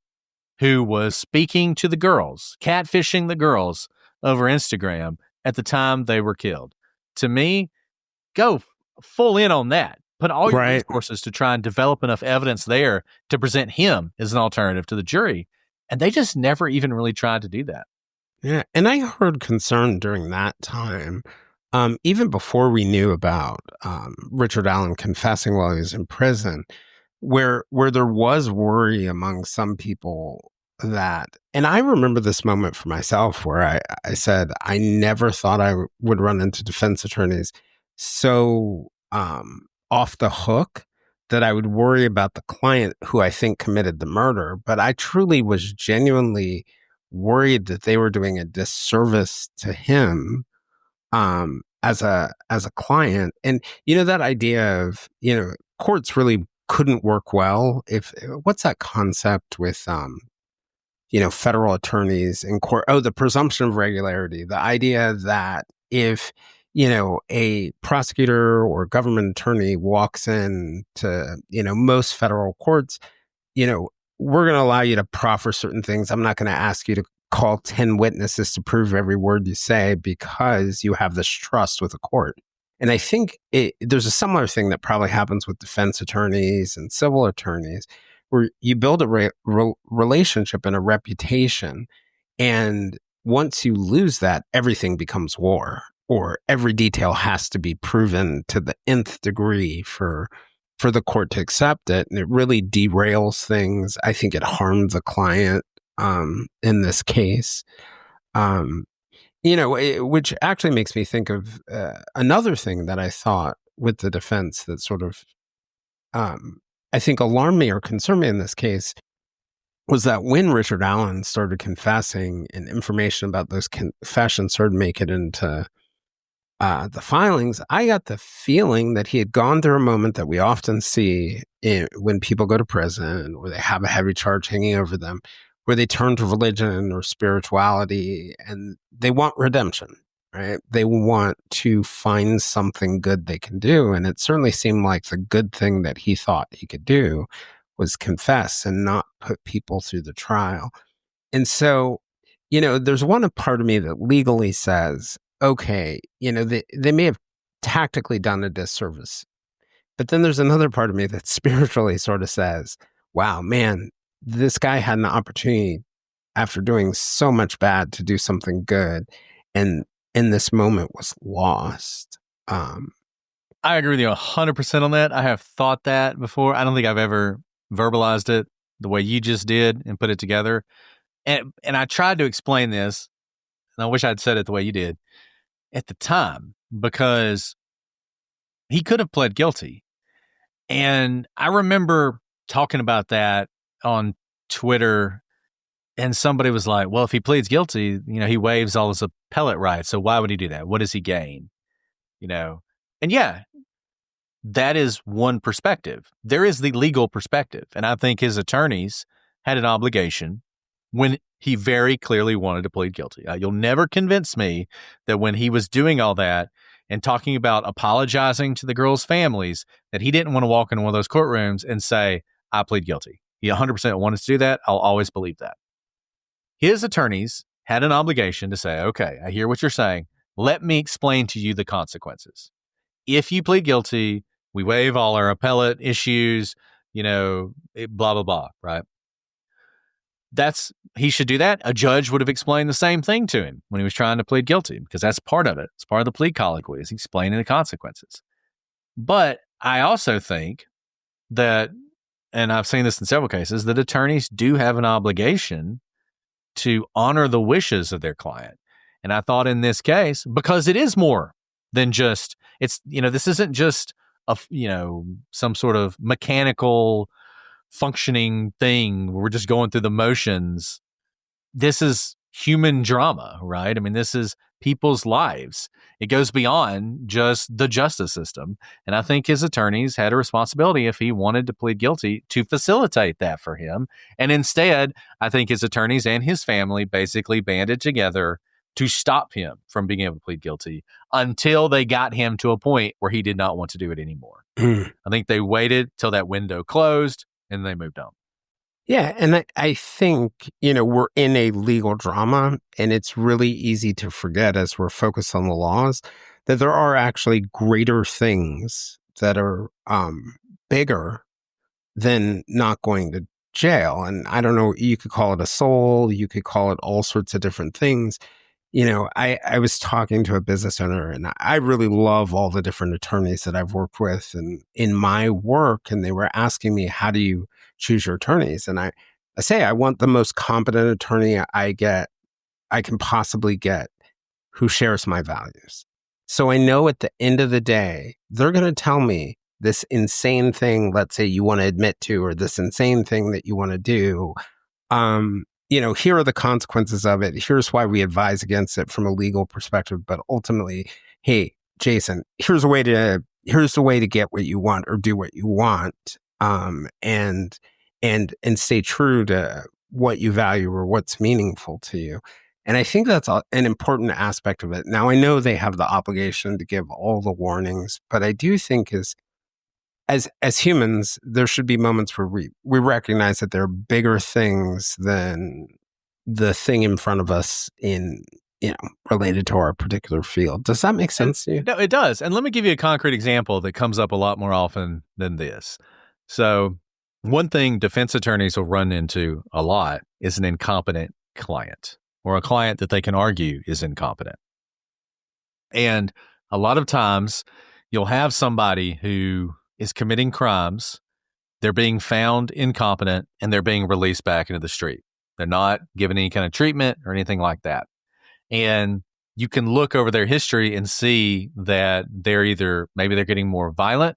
who was speaking to the girls, catfishing the girls over Instagram at the time they were killed. To me, go full in on that. put all your Right. resources to try and develop enough evidence there to present him as an alternative to the jury. And they just never even really tried to do that. Yeah. And I heard concern during that time, even before we knew about Richard Allen confessing while he was in prison, where there was worry among some people that, and I remember this moment for myself where I said, I never thought I would run into defense attorneys so off the hook that I would worry about the client who I think committed the murder. But I truly was genuinely worried that they were doing a disservice to him as a client. And that idea of courts really couldn't work well if what's that concept with federal attorneys in court? Oh, the presumption of regularity. The idea that if a prosecutor or government attorney walks in to most federal courts, we're going to allow you to proffer certain things. I'm not going to ask you to call 10 witnesses to prove every word you say because you have this trust with the court. And I think there's a similar thing that probably happens with defense attorneys and civil attorneys, where you build a relationship and a reputation. And once you lose that, everything becomes war, or every detail has to be proven to the nth degree for the court to accept it. And it really derails things. I think it harmed the client in this case. Which actually makes me think of another thing that I thought with the defense that sort of, I think, alarmed me or concerned me in this case, was that when Richard Allen started confessing and information about those confessions started making it into the filings, I got the feeling that he had gone through a moment that we often see when people go to prison or they have a heavy charge hanging over them, where they turn to religion or spirituality and they want redemption, right? They want to find something good they can do. And it certainly seemed like the good thing that he thought he could do was confess and not put people through the trial. And so, there's one part of me that legally says, okay, they may have tactically done a disservice. But then there's another part of me that spiritually sort of says, wow, man, this guy had an opportunity after doing so much bad to do something good. And in this moment was lost. I agree with you 100% on that. I have thought that before. I don't think I've ever verbalized it the way you just did and put it together. And I tried to explain this, and I wish I'd said it the way you did at the time, because he could have pled guilty. And I remember talking about that on Twitter, and somebody was like, well, if he pleads guilty, he waives all his appellate rights. So why would he do that? What does he gain? And yeah, that is one perspective. There is the legal perspective. And I think his attorneys had an obligation when he very clearly wanted to plead guilty. You'll never convince me that when he was doing all that and talking about apologizing to the girls' families, that he didn't want to walk into one of those courtrooms and say, I plead guilty. He 100% wanted to do that. I'll always believe that. His attorneys had an obligation to say, okay, I hear what you're saying. Let me explain to you the consequences. If you plead guilty, we waive all our appellate issues, blah, blah, blah, right? He should do that. A judge would have explained the same thing to him when he was trying to plead guilty, because that's part of it. It's part of the plea colloquy, is explaining the consequences. But I also think that, and I've seen this in several cases, that attorneys do have an obligation to honor the wishes of their client. And I thought in this case, because it is more than just, this isn't just some sort of mechanical functioning thing. We're just going through the motions. This is human drama, right? I mean, this is people's lives. It goes beyond just the justice system. And I think his attorneys had a responsibility, if he wanted to plead guilty, to facilitate that for him. And instead, I think his attorneys and his family basically banded together to stop him from being able to plead guilty until they got him to a point where he did not want to do it anymore. I think they waited till that window closed and they moved on. Yeah. And I think, we're in a legal drama, and it's really easy to forget as we're focused on the laws that there are actually greater things that are bigger than not going to jail. And I don't know, you could call it a soul, you could call it all sorts of different things. I was talking to a business owner, and I really love all the different attorneys that I've worked with and in my work. And they were asking me, how do you choose your attorneys? And I say, I want the most competent attorney I can possibly get who shares my values. So I know at the end of the day, they're going to tell me this insane thing, let's say you want to admit to, or this insane thing that you want to do. Here are the consequences of it. Here's why we advise against it from a legal perspective. But ultimately, hey, Jason, here's the way to get what you want or do what you want, and stay true to what you value or what's meaningful to you. And I think that's an important aspect of it. Now, I know they have the obligation to give all the warnings, but I do think as humans, there should be moments where we recognize that there are bigger things than the thing in front of us related to our particular field. Does that make sense to you? No, it does. And let me give you a concrete example that comes up a lot more often than this. So one thing defense attorneys will run into a lot is an incompetent client, or a client that they can argue is incompetent. And a lot of times you'll have somebody who is committing crimes, they're being found incompetent, and they're being released back into the street. They're not given any kind of treatment or anything like that. And you can look over their history and see that maybe they're getting more violent,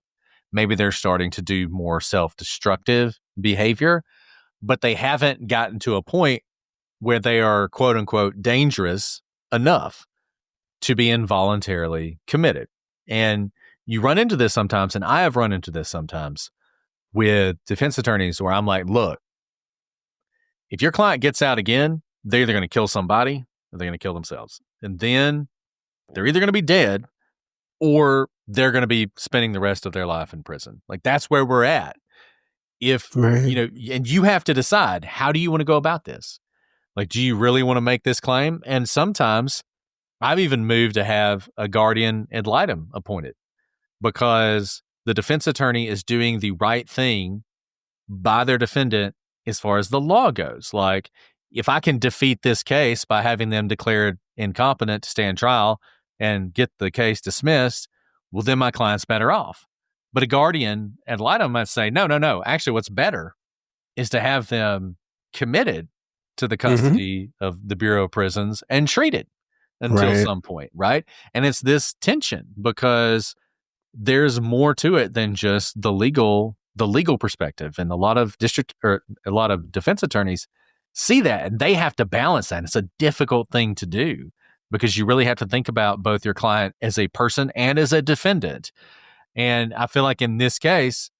maybe they're starting to do more self-destructive behavior, but they haven't gotten to a point where they are, quote unquote, dangerous enough to be involuntarily committed. And you run into this sometimes, and I have run into this sometimes with defense attorneys where I'm like, look, if your client gets out again, they're either going to kill somebody or they're going to kill themselves. And then they're either going to be dead or they're going to be spending the rest of their life in prison. Like, that's where we're at. And you have to decide, how do you want to go about this? Like, do you really want to make this claim? And sometimes I've even moved to have a guardian ad litem appointed, because the defense attorney is doing the right thing by their defendant as far as the law goes. Like, if I can defeat this case by having them declared incompetent to stand trial and get the case dismissed, well, then my client's better off. But a guardian ad litem might say, no. Actually, what's better is to have them committed to the custody of the Bureau of Prisons and treated until some point, right? And it's this tension, because there's more to it than just the legal perspective. And a lot of defense attorneys see that, and they have to balance that. It's a difficult thing to do, because you really have to think about both your client as a person and as a defendant. And I feel like in this case,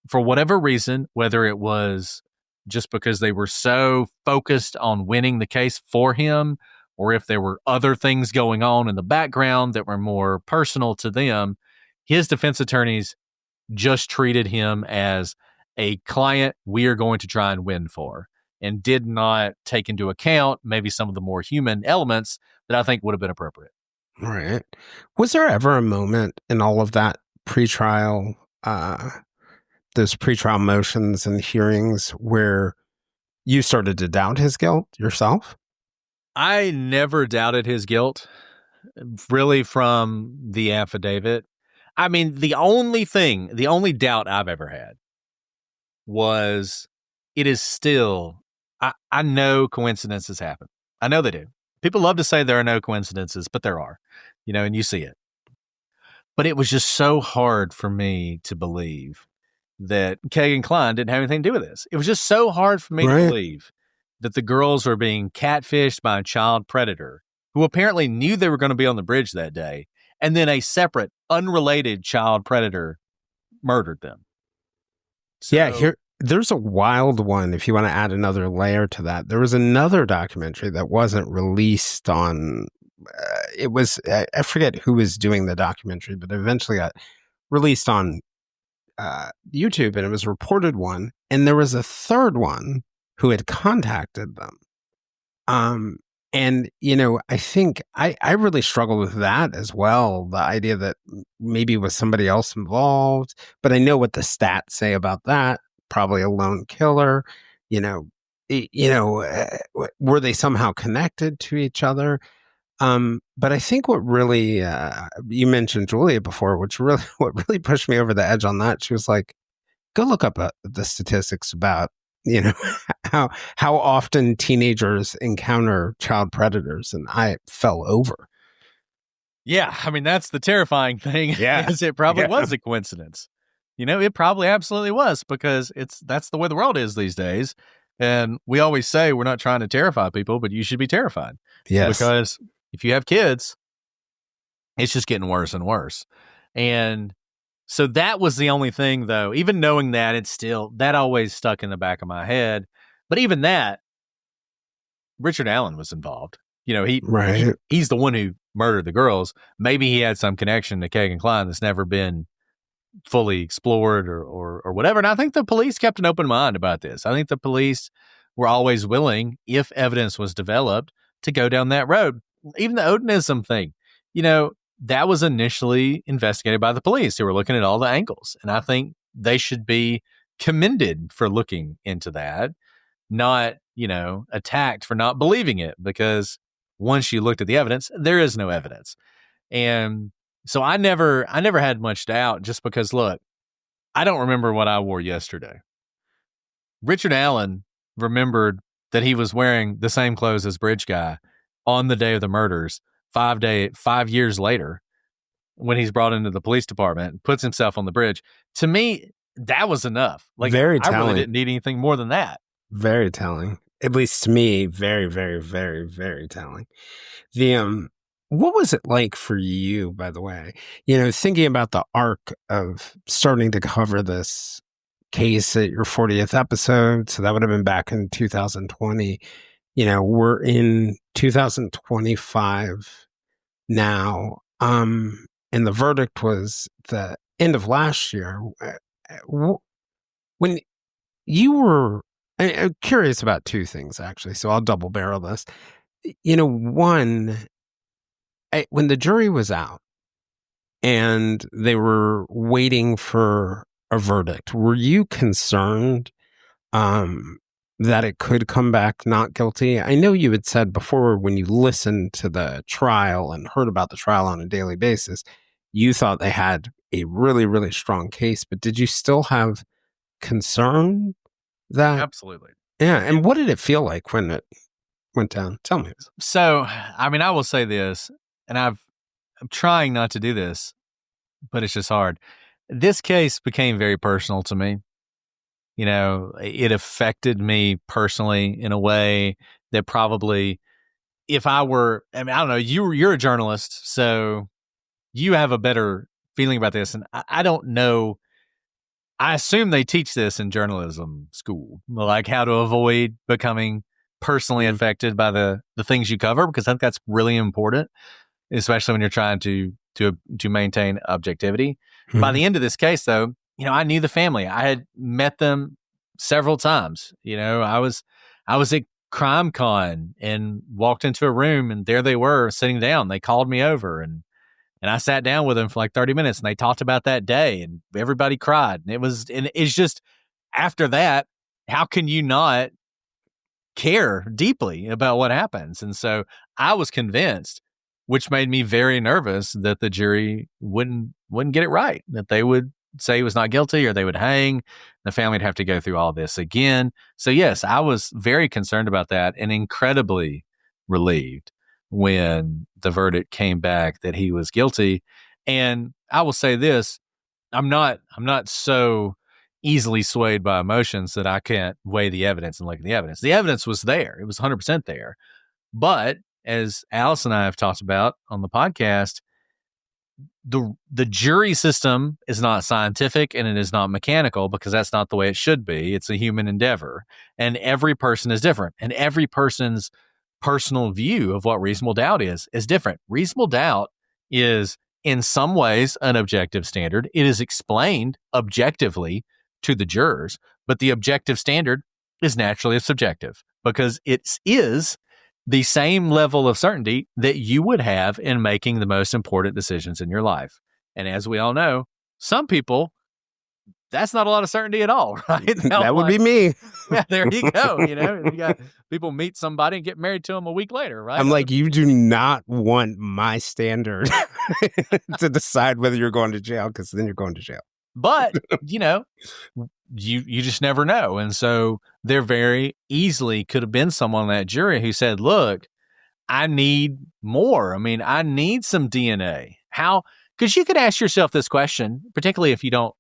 for whatever reason, whether it was just because they were so focused on winning the case for him, or if there were other things going on in the background that were more personal to them, his defense attorneys just treated him as a client we are going to try and win for, and did not take into account maybe some of the more human elements that I think would have been appropriate. Right. Was there ever a moment in all of that pretrial, those pretrial motions and hearings, where you started to doubt his guilt yourself? I never doubted his guilt, really, from the affidavit. I mean, the only doubt I've ever had was, it is still, I know coincidences happen. I know they do. People love to say there are no coincidences, but there are, and you see it. But it was just so hard for me to believe that Kagan Klein didn't have anything to do with this. It was just so hard for me to believe that the girls were being catfished by a child predator who apparently knew they were going to be on the bridge that day, and then a separate, unrelated child predator murdered them. So, there's a wild one, if you want to add another layer to that. There was another documentary that wasn't released on, I forget who was doing the documentary, but eventually got released on YouTube, and it was a reported one. And there was a third one who had contacted them. And, I think I really struggle with that as well. The idea that maybe was somebody else involved, but I know what the stats say about that. Probably a lone killer, you know, were they somehow connected to each other? But I think what really, you mentioned Julia before, what really pushed me over the edge on that. She was like, go look up the statistics about, you know, how often teenagers encounter child predators, and I fell over. Yeah, I mean, that's the terrifying thing. Yeah. Is it probably Yeah. was a coincidence. It probably absolutely was, because that's the way the world is these days. And we always say we're not trying to terrify people, but you should be terrified. Yes. Because if you have kids, it's just getting worse and worse. And so that was the only thing, though. Even knowing that, that always stuck in the back of my head. But even that, Richard Allen was involved. Right. He's the one who murdered the girls. Maybe he had some connection to Kegan Kline that's never been fully explored or whatever. And I think the police kept an open mind about this. I think the police were always willing, if evidence was developed, to go down that road. Even the Odinism thing, that was initially investigated by the police who were looking at all the angles. And I think they should be commended for looking into that, not, attacked for not believing it, because once you looked at the evidence, there is no evidence. And so I never had much doubt, just because, look, I don't remember what I wore yesterday. Richard Allen remembered that he was wearing the same clothes as Bridge Guy on the day of the murders, 5 years later, when he's brought into the police department and puts himself on the bridge. To me, that was enough. Like, very I telling. really didn't need anything more than that. Very telling. At least to me, very, very, very, very telling. What was it like for you, by the way? Thinking about the arc of starting to cover this case at your 40th episode. So that would have been back in 2020. We're in 2025 now. And the verdict was the end of last year. When you were, I'm curious about two things, actually. So I'll double barrel this. One, when the jury was out and they were waiting for a verdict, were you concerned that it could come back not guilty? I know you had said before, when you listened to the trial and heard about the trial on a daily basis, you thought they had a really, really strong case, but did you still have concern that? Absolutely. Yeah. And what did it feel like when it went down? Tell me. So, I mean, I will say this, and I'm trying not to do this, but it's just hard. This case became very personal to me. It affected me personally in a way that probably, if I were, I don't know, you're a journalist, so you have a better feeling about this. And I don't know. I assume they teach this in journalism school, like how to avoid becoming personally affected by the things you cover, because I think that's really important, especially when you're trying to maintain objectivity. Mm-hmm. By the end of this case, though, I knew the family. I had met them several times. I was at Crime Con and walked into a room, and there they were sitting down. They called me over, and I sat down with them for like 30 minutes, and they talked about that day, and everybody cried. And it's just, after that, how can you not care deeply about what happens? And so I was convinced, which made me very nervous, that the jury wouldn't get it right, that they would say he was not guilty, or they would hang. The family would have to go through all this again. So yes, I was very concerned about that, and incredibly relieved when the verdict came back that he was guilty. And I will say this, I'm not so easily swayed by emotions that I can't weigh the evidence and look at the evidence. The evidence was there. It was 100% there. But as Alice and I have talked about on the podcast, the jury system is not scientific, and it is not mechanical, because that's not the way it should be. It's a human endeavor, and every person is different, and every person's personal view of what reasonable doubt is different. Reasonable doubt is in some ways an objective standard. It is explained objectively to the jurors, but the objective standard is naturally subjective, because it is the same level of certainty that you would have in making the most important decisions in your life. And as we all know, some people, that's not a lot of certainty at all, right? That would be me. Yeah, there you go. You got people meet somebody and get married to them a week later, right? I'm like, you do not want my standard to decide whether you're going to jail, because then you're going to jail. But, you just never know. And so there very easily could have been someone on that jury who said, look, I need more. I mean, I need some DNA. How? Because you could ask yourself this question, particularly if you don't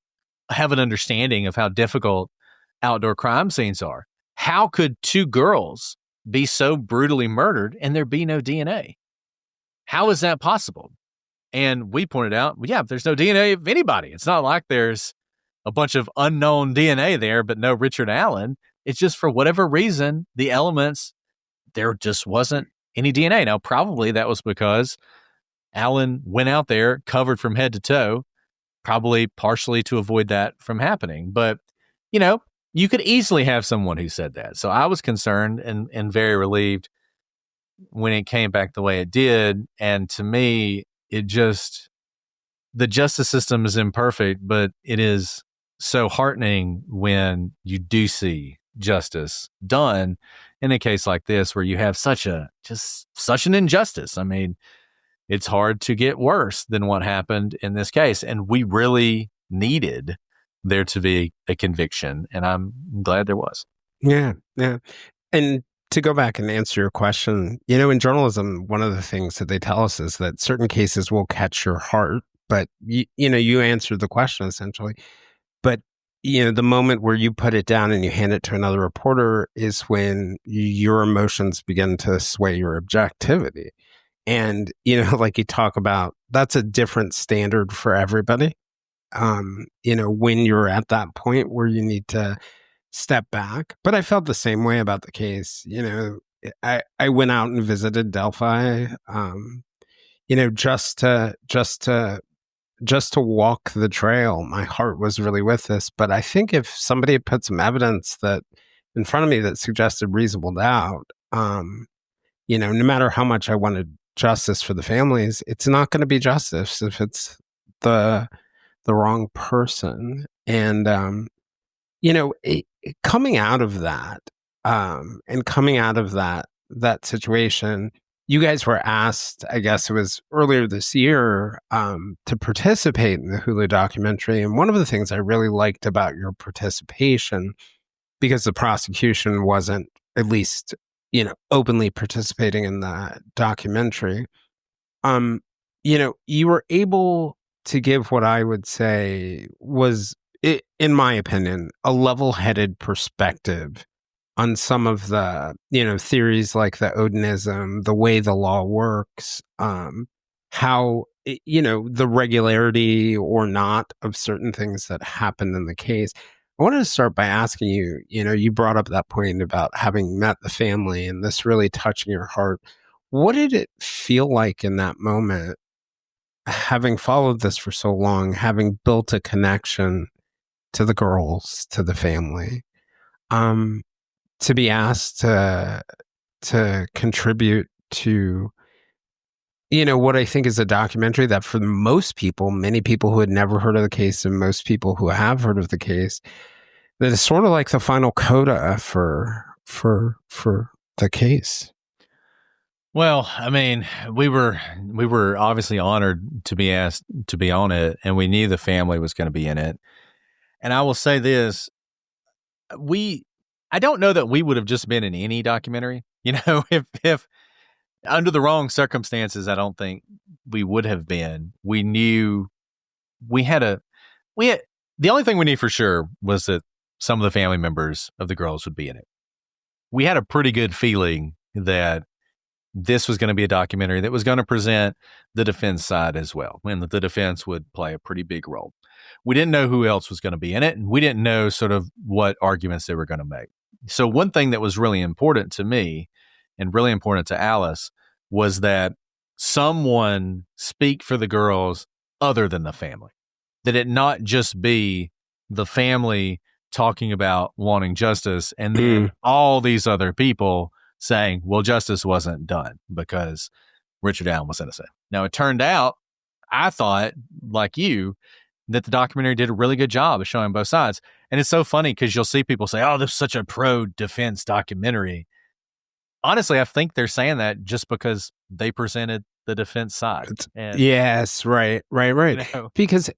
have an understanding of how difficult outdoor crime scenes are. How could two girls be so brutally murdered and there be no DNA? How is that possible? And we pointed out, there's no DNA of anybody. It's not like there's a bunch of unknown DNA there, but no Richard Allen. It's just for whatever reason, the elements, there just wasn't any DNA. Now, probably that was because Allen went out there covered from head to toe, probably partially to avoid that from happening. But, you could easily have someone who said that. So I was concerned and very relieved when it came back the way it did. And to me, the justice system is imperfect, but it is so heartening when you do see justice done in a case like this, where you have such an injustice. I mean, it's hard to get worse than what happened in this case. And we really needed there to be a conviction. And I'm glad there was. Yeah. Yeah. And to go back and answer your question, in journalism, one of the things that they tell us is that certain cases will catch your heart, but you answered the question essentially. But, the moment where you put it down and you hand it to another reporter is when your emotions begin to sway your objectivity. And, like you talk about, that's a different standard for everybody. When you're at that point where you need to step back. But I felt the same way about the case. I went out and visited Delphi, just to walk the trail. My heart was really with this. But I think if somebody had put some evidence that in front of me that suggested reasonable doubt, no matter how much I wanted justice for the families, it's not going to be justice if it's the wrong person. And, coming out of that, that situation, you guys were asked, I guess it was earlier this year, to participate in the Hulu documentary. And one of the things I really liked about your participation, because the prosecution wasn't, at least, openly participating in the documentary, you were able to give what I would say was, in my opinion, a level-headed perspective on some of the, theories like the Odinism, the way the law works, how, the regularity or not of certain things that happened in the case. I wanted to start by asking you, you brought up that point about having met the family and this really touching your heart. What did it feel like in that moment, having followed this for so long, having built a connection to the girls, to the family, to be asked to contribute to, what I think is a documentary that for most people, many people who had never heard of the case and most people who have heard of the case, that is sort of like the final coda for the case. Well, I mean, we were obviously honored to be asked to be on it, and we knew the family was going to be in it. And I will say this, I don't know that we would have just been in any documentary. If under the wrong circumstances, I don't think we would have been. We knew the only thing we knew for sure was that some of the family members of the girls would be in it. We had a pretty good feeling that this was going to be a documentary that was going to present the defense side as well, and that the defense would play a pretty big role. We didn't know who else was going to be in it, and we didn't know sort of what arguments they were going to make. So one thing that was really important to me and really important to Alice was that someone speak for the girls other than the family, that it not just be the family talking about wanting justice and then all these other people saying, well, justice wasn't done because Richard Allen was innocent. Now, it turned out, I thought, like you, that the documentary did a really good job of showing both sides. And it's so funny because you'll see people say, oh, this is such a pro-defense documentary. Honestly, I think they're saying that just because they presented the defense side. And, yes, right. You know, because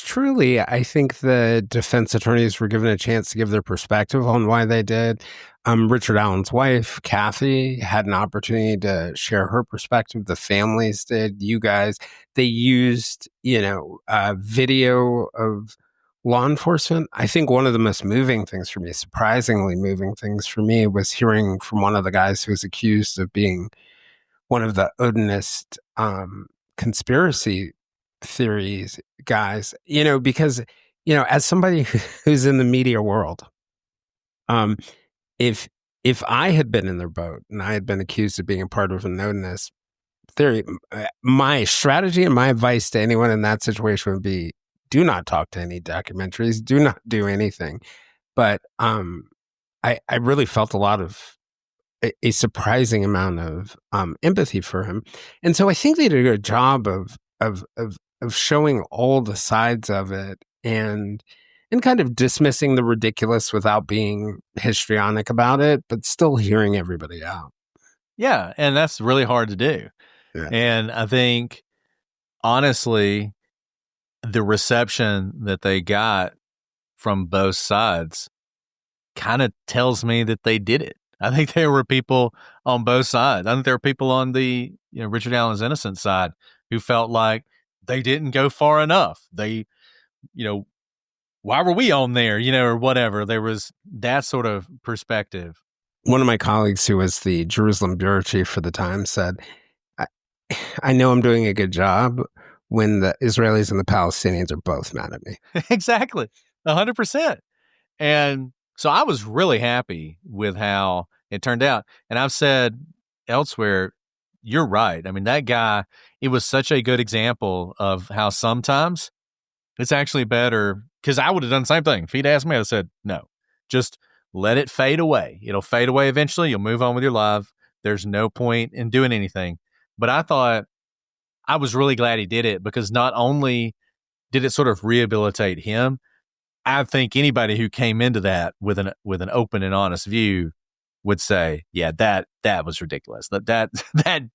truly, I think the defense attorneys were given a chance to give their perspective on why they did. Richard Allen's wife, Kathy, had an opportunity to share her perspective. The families did. You guys, they used, video of law enforcement. I think one of the most moving things for me, surprisingly moving things for me, was hearing from one of the guys who was accused of being one of the Odinist conspiracy theories guys, because, as somebody who's in the media world, if I had been in their boat and I had been accused of being a part of an Odinist theory, my strategy and my advice to anyone in that situation would be, do not talk to any documentaries, do not do anything. But I really felt a surprising amount of empathy for him, and so I think they did a good job of showing all the sides of it and kind of dismissing the ridiculous without being histrionic about it, but still hearing everybody out. Yeah, and that's really hard to do. Yeah. And I think, honestly, the reception that they got from both sides kind of tells me that they did it. I think there were people on both sides. I think there were people on the Richard Allen's innocent side who felt like they didn't go far enough. They, why were we on there, or whatever. There was that sort of perspective. One of my colleagues who was the Jerusalem bureau chief for the Times said, I know I'm doing a good job when the Israelis and the Palestinians are both mad at me. Exactly. 100%. And so I was really happy with how it turned out. And I've said elsewhere, you're right. I mean, that guy, it was such a good example of how sometimes it's actually better, because I would have done the same thing. If he'd asked me, I'd have said, no, just let it fade away. It'll fade away eventually. You'll move on with your life. There's no point in doing anything. But I was really glad he did it, because not only did it sort of rehabilitate him, I think anybody who came into that with an open and honest view would say, yeah, that was ridiculous. That right.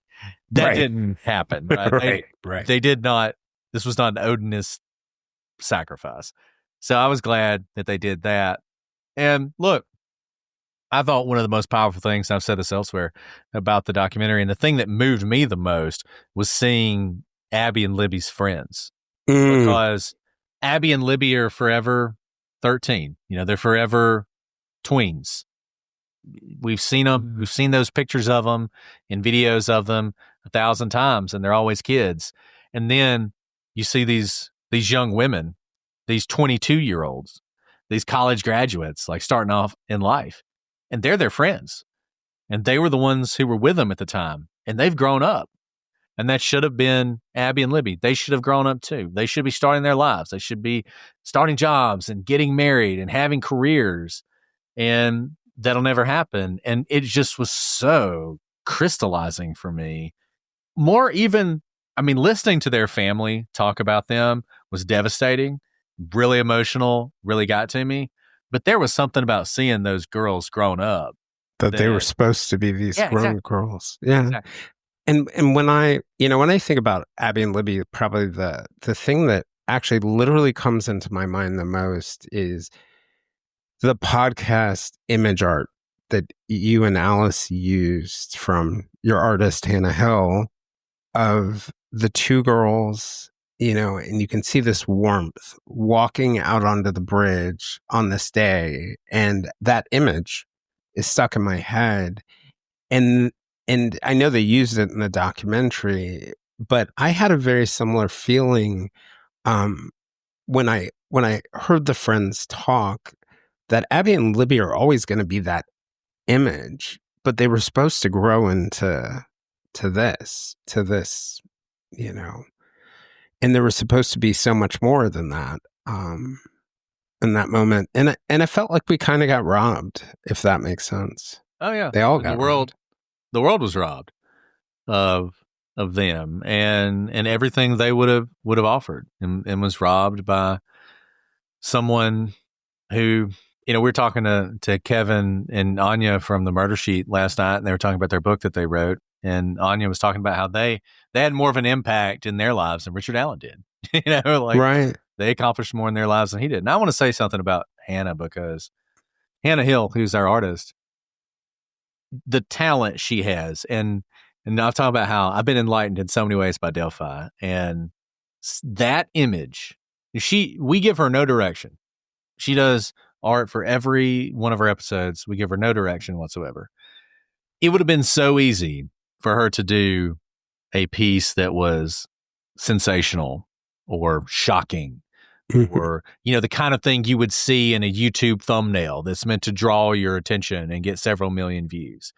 Didn't happen. Right? Right. They did not. This was not an Odinist sacrifice. So I was glad that they did that. And look, I thought one of the most powerful things, and I've said this elsewhere, about the documentary, and the thing that moved me the most, was seeing Abby and Libby's friends. Because Abby and Libby are forever 13. They're forever tweens. We've seen them. We've seen those pictures of them and videos of them 1,000 times, and they're always kids. And then you see these young women, these 22-year-olds, these college graduates, like starting off in life, and they're their friends. And they were the ones who were with them at the time, and they've grown up. And that should have been Abby and Libby. They should have grown up too. They should be starting their lives. They should be starting jobs and getting married and having careers. And that'll never happen. And it just was so crystallizing for me. More even, listening to their family talk about them was devastating, really emotional, really got to me. But there was something about seeing those girls grown up. That they were supposed to be these grown girls. Yeah. Exactly. And when I think about Abby and Libby, probably the thing that actually literally comes into my mind the most is the podcast image art that you and Alice used from your artist, Hannah Hill, of the two girls, and you can see this warmth walking out onto the bridge on this day. And that image is stuck in my head. And I know they used it in the documentary, but I had a very similar feeling when I heard the friends talk, that Abby and Libby are always going to be that image, but they were supposed to grow into this, and there was supposed to be so much more than that in that moment. And I felt like we kind of got robbed, if that makes sense. Oh yeah, they all got robbed. The world was robbed of them and everything they would have offered, and was robbed by someone who, we were talking to Kevin and Anya from the Murder Sheet last night, and they were talking about their book that they wrote, and Anya was talking about how they had more of an impact in their lives than Richard Allen did. Right. They accomplished more in their lives than he did. And I want to say something about Hannah, because Hannah Hill, who's our artist, the talent she has, and I've talked about how I've been enlightened in so many ways by Delphi, and that image, we give her no direction. She does art for every one of our episodes. We give her no direction whatsoever. It would have been so easy for her to do a piece that was sensational or shocking, or, the kind of thing you would see in a YouTube thumbnail that's meant to draw your attention and get several million views,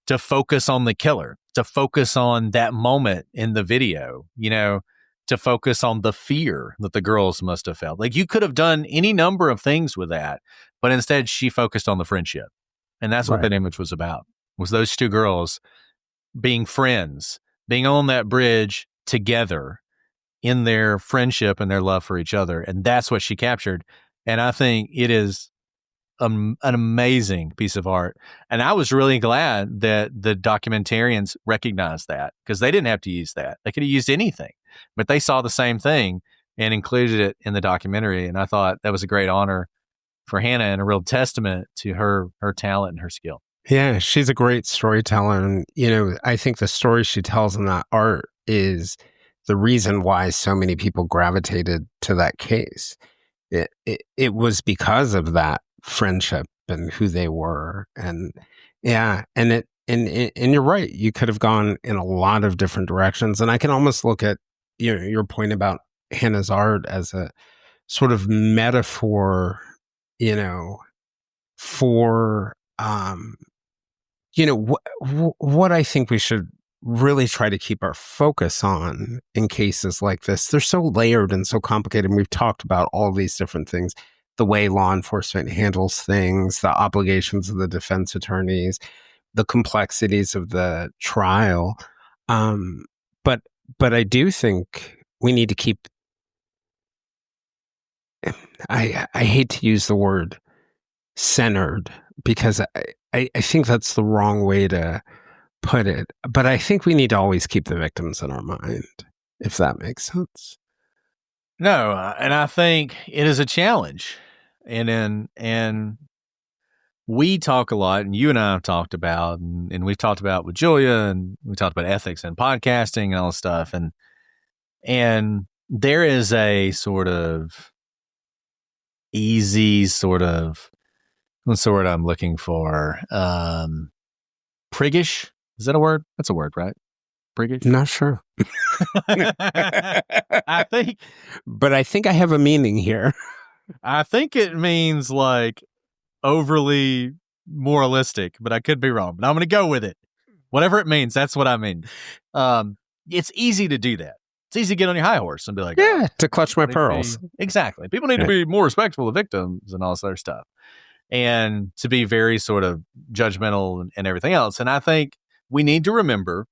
to focus on the killer, to focus on that moment in the video, to focus on the fear that the girls must have felt. Like, you could have done any number of things with that, but instead she focused on the friendship. And that's what that image was about, was those two girls being friends, being on that bridge together in their friendship and their love for each other. And that's what she captured. And I think it is an amazing piece of art. And I was really glad that the documentarians recognized that, because they didn't have to use that. They could have used anything, but they saw the same thing and included it in the documentary. And I thought that was a great honor for Hannah and a real testament to her talent and her skill. Yeah, she's a great storyteller. And, I think the story she tells in that art is the reason why so many people gravitated to that case. It was because of that friendship and who they were. And yeah, and you're right. You could have gone in a lot of different directions. And I can almost look at, your point about Hannah's art as a sort of metaphor, for, what I think we should really try to keep our focus on in cases like this. They're so layered and so complicated. And we've talked about all these different things, the way law enforcement handles things, the obligations of the defense attorneys, the complexities of the trial. But I do think we need to keep, I hate to use the word centered, because I think that's the wrong way to put it. But I think we need to always keep the victims in our mind, if that makes sense. No, and I think it is a challenge. And we talk a lot, and you and I have talked about, and we've talked about with Julia, and we talked about ethics and podcasting and all this stuff. And there is a sort of easy sort of, what's the word I'm looking for? Priggish? Is that a word? That's a word, right? Priggish? Not sure. I think. But I think I have a meaning here. I think it means like overly moralistic, but I could be wrong. But I'm going to go with it. Whatever it means, that's what I mean. It's easy to do that. It's easy to get on your high horse and be like, yeah, to clutch my pearls. Exactly. People need to be more respectful of victims and all this other stuff, and to be very sort of judgmental and everything else. And I think we need to remember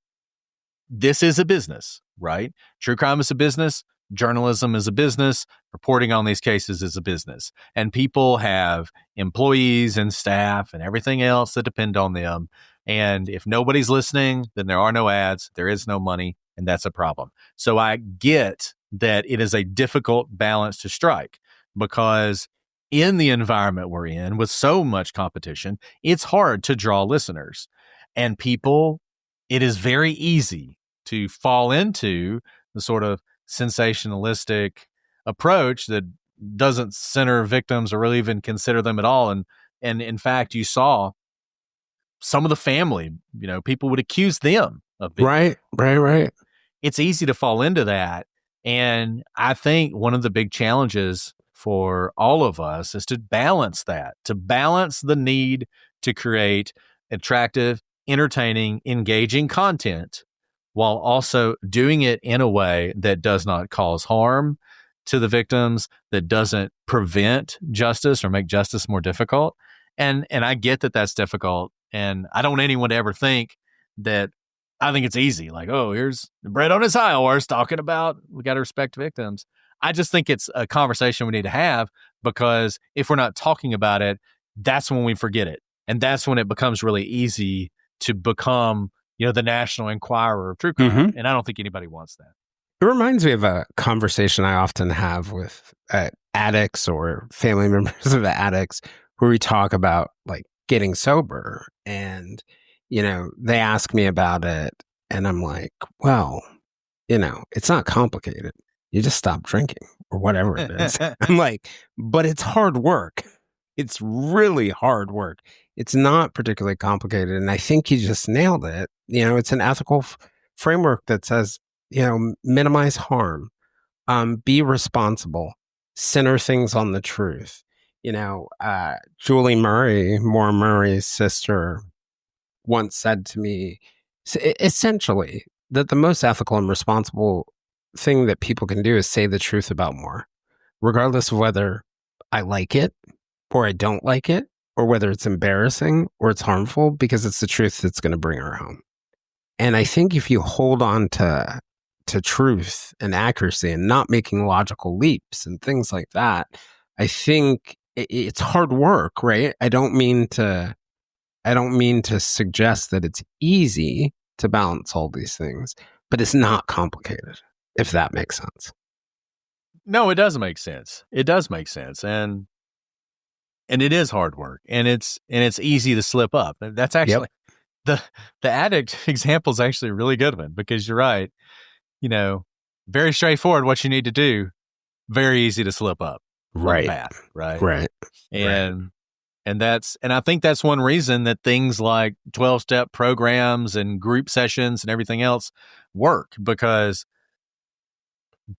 this is a business, right? True crime is a business. Journalism is a business. Reporting on these cases is a business. And people have employees and staff and everything else that depend on them. And if nobody's listening, then there are no ads, there is no money, and that's a problem. So I get that it is a difficult balance to strike, because in the environment we're in with so much competition, it's hard to draw listeners. And people, it is very easy to fall into the sort of sensationalistic approach that doesn't center victims or really even consider them at all. And in fact, you saw some of the family, people would accuse them of being. Right. It's easy to fall into that. And I think one of the big challenges for all of us is to balance that, to balance the need to create attractive, entertaining, engaging content while also doing it in a way that does not cause harm to the victims, that doesn't prevent justice or make justice more difficult. And I get that that's difficult. And I don't want anyone to ever think that I think it's easy. Like, oh, here's Brett on his high horse talking about we got to respect victims. I just think it's a conversation we need to have, because if we're not talking about it, that's when we forget it. And that's when it becomes really easy to become, the National Enquirer of true crime. Mm-hmm. And I don't think anybody wants that. It reminds me of a conversation I often have with addicts or family members of addicts, where we talk about like getting sober, and they ask me about it, and I'm like, well, it's not complicated. You just stop drinking or whatever it is. I'm like, but it's hard work. It's really hard work. It's not particularly complicated, and I think you just nailed it. It's an ethical framework that says, minimize harm, be responsible, center things on the truth. Julie Murray, Maura Murray's sister, once said to me, essentially, that the most ethical and responsible thing that people can do is say the truth about more, regardless of whether I like it or I don't like it, or whether it's embarrassing or it's harmful, because it's the truth that's going to bring her home. And I think if you hold on to truth and accuracy and not making logical leaps and things like that, I think it's hard work, right? I don't mean to suggest that it's easy to balance all these things, but it's not complicated, if that makes sense. No, it does make sense. It does make sense. And it is hard work, and it's easy to slip up. That's actually the addict example is actually a really good one, because you're right. Very straightforward what you need to do, very easy to slip up. Right. Bad, right. Right. And I think that's one reason that things like 12-step programs and group sessions and everything else work, because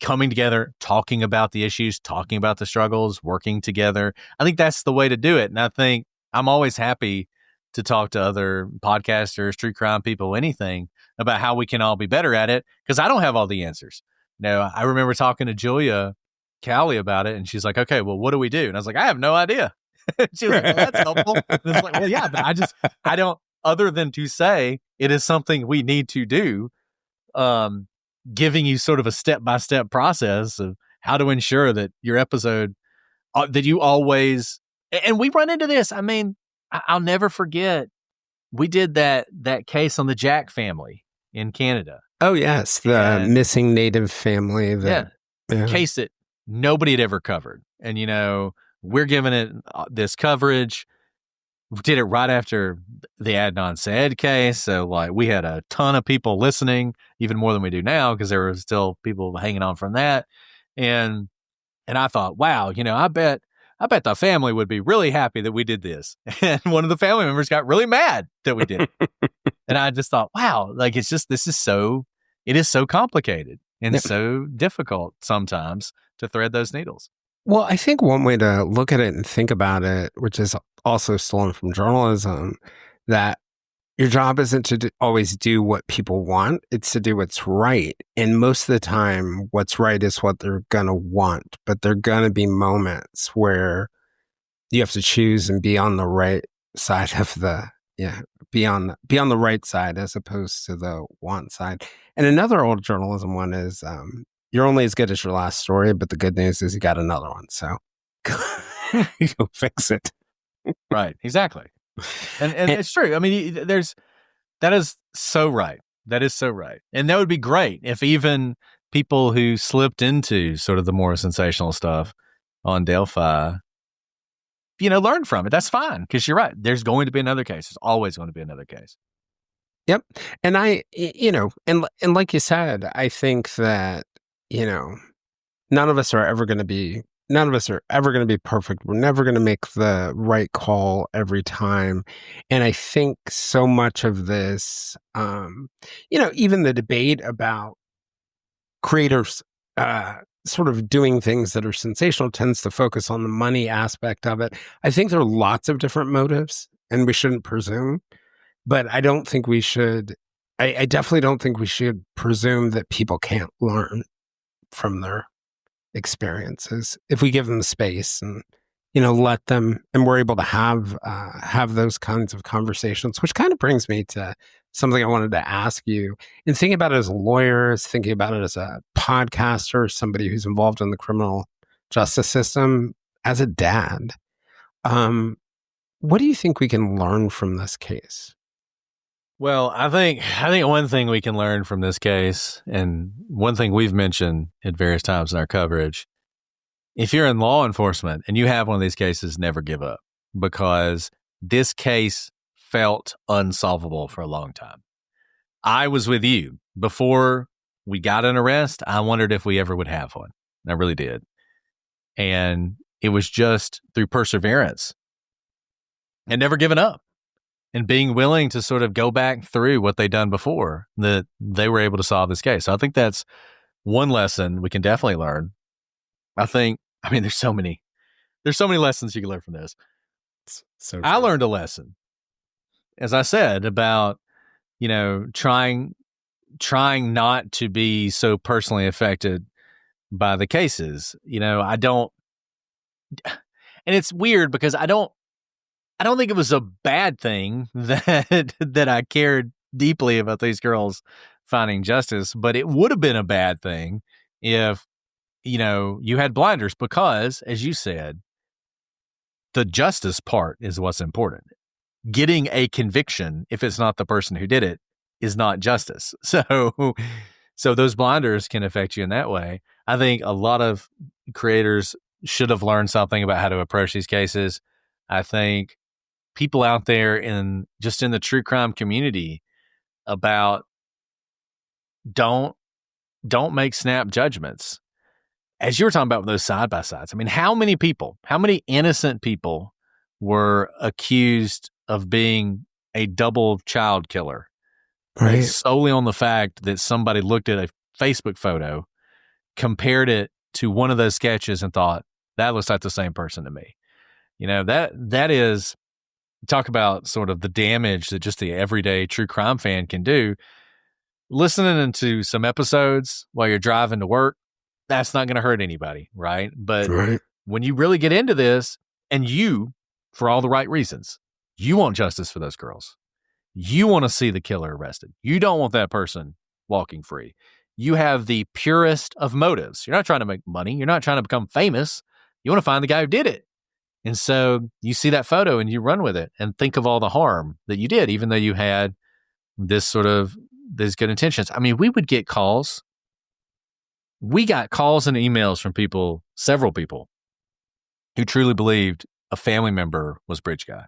coming together, talking about the issues, talking about the struggles, working together, I think that's the way to do it. And I think I'm always happy to talk to other podcasters, true crime people, anything about how we can all be better at it, because I don't have all the answers. I remember talking to Julia Cowley about it, and she's like, okay, well, what do we do? And I was like, I have no idea. She was like, well, that's helpful. And I was like, well, yeah, but I don't, other than to say it is something we need to do, giving you sort of a step-by-step process of how to ensure that your episode, that you always, and we run into this. I mean, I'll never forget, we did that case on the Jack family in Canada. Oh, yes. The missing Native family. Case that nobody had ever covered. And, we're giving it this coverage. We did it right after the Adnan Syed case. So, we had a ton of people listening, even more than we do now, because there were still people hanging on from that. And I thought, wow, I bet the family would be really happy that we did this. And one of the family members got really mad that we did it. And I just thought, wow, it is so complicated and so difficult sometimes to thread those needles. Well, I think one way to look at it and think about it, which is also stolen from journalism, that your job isn't to always do what people want. It's to do what's right. And most of the time, what's right is what they're going to want. But there are going to be moments where you have to choose and be on the right side of be on the right side as opposed to the want side. And another old journalism one is, you're only as good as your last story, but the good news is you got another one. So go fix it. Right. Exactly. And it's true. I mean, that is so right. That is so right. And that would be great if even people who slipped into sort of the more sensational stuff on Delphi, learn from it. That's fine. Because you're right. There's going to be another case. There's always going to be another case. Yep. And and like you said, I think that, none of us are ever going to be perfect. We're never going to make the right call every time. And I think so much of this, even the debate about creators sort of doing things that are sensational tends to focus on the money aspect of it. I think there are lots of different motives, and we shouldn't presume. But I don't think we should. I definitely don't think we should presume that people can't learn from their experiences if we give them space and let them, and we're able to have those kinds of conversations. Which kind of brings me to something I wanted to ask you. And thinking about it as lawyers, thinking about it as a podcaster, somebody who's involved in the criminal justice system, as a dad, what do you think we can learn from this case? Well, I think one thing we can learn from this case, and one thing we've mentioned at various times in our coverage, if you're in law enforcement and you have one of these cases, never give up, because this case felt unsolvable for a long time. I was with you. Before we got an arrest, I wondered if we ever would have one. I really did. And it was just through perseverance and never giving up and being willing to sort of go back through what they'd done before that they were able to solve this case. So I think that's one lesson we can definitely learn. There's so many lessons you can learn from this. So I learned a lesson, as I said, about, trying not to be so personally affected by the cases. And it's weird because I don't think it was a bad thing that I cared deeply about these girls finding justice, but it would have been a bad thing if, you had blinders, because, as you said, the justice part is what's important. Getting a conviction, if it's not the person who did it, is not justice. So those blinders can affect you in that way. I think a lot of creators should have learned something about how to approach these cases. I think people out there in the true crime community about don't make snap judgments. As you were talking about with those side-by-sides, how many innocent people were accused of being a double child killer? Right. Solely on the fact that somebody looked at a Facebook photo, compared it to one of those sketches and thought, that looks like the same person to me. That is, talk about sort of the damage that just the everyday true crime fan can do. Listening to some episodes while you're driving to work, that's not going to hurt anybody, right? But when you really get into this, and you, for all the right reasons, you want justice for those girls. You want to see the killer arrested. You don't want that person walking free. You have the purest of motives. You're not trying to make money. You're not trying to become famous. You want to find the guy who did it. And so you see that photo and you run with it and think of all the harm that you did, even though you had these good intentions. We would get calls. We got calls and emails from several people who truly believed a family member was Bridge Guy.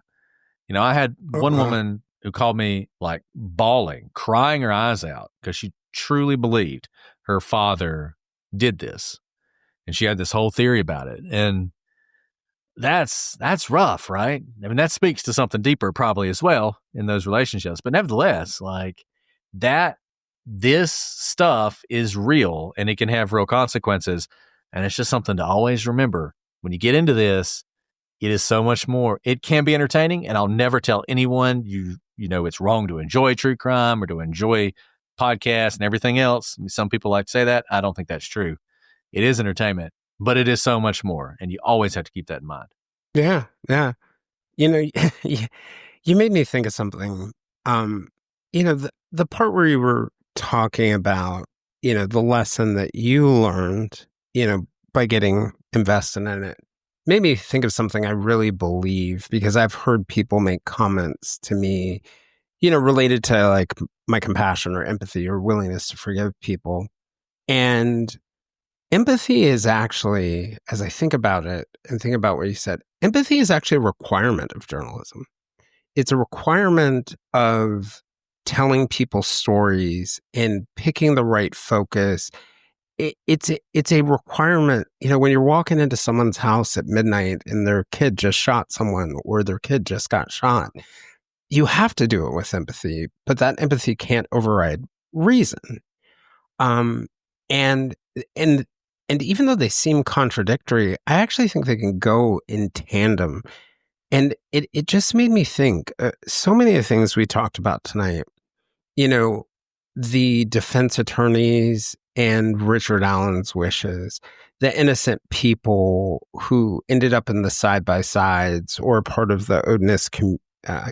I had one woman who called me like bawling, crying her eyes out because she truly believed her father did this. And she had this whole theory about it. And that's rough, right? That speaks to something deeper probably as well in those relationships. But nevertheless, this stuff is real and it can have real consequences. And it's just something to always remember. When you get into this, it is so much more. It can be entertaining, and I'll never tell anyone it's wrong to enjoy true crime or to enjoy podcasts and everything else. Some people like to say that. I don't think that's true. It is entertainment, but it is so much more, and you always have to keep that in mind. Yeah. You made me think of something. The part where you were talking about, the lesson that you learned, by getting invested in it, made me think of something I really believe, because I've heard people make comments to me, related to like my compassion or empathy or willingness to forgive people. And empathy is actually, as I think about it and think about what you said, empathy is actually a requirement of journalism. It's a requirement of telling people stories and picking the right focus. It's a requirement, when you're walking into someone's house at midnight and their kid just shot someone or their kid just got shot, you have to do it with empathy, but that empathy can't override reason. And even though they seem contradictory, I actually think they can go in tandem. And it just made me think, so many of the things we talked about tonight, the defense attorneys and Richard Allen's wishes, the innocent people who ended up in the side-by-sides or part of the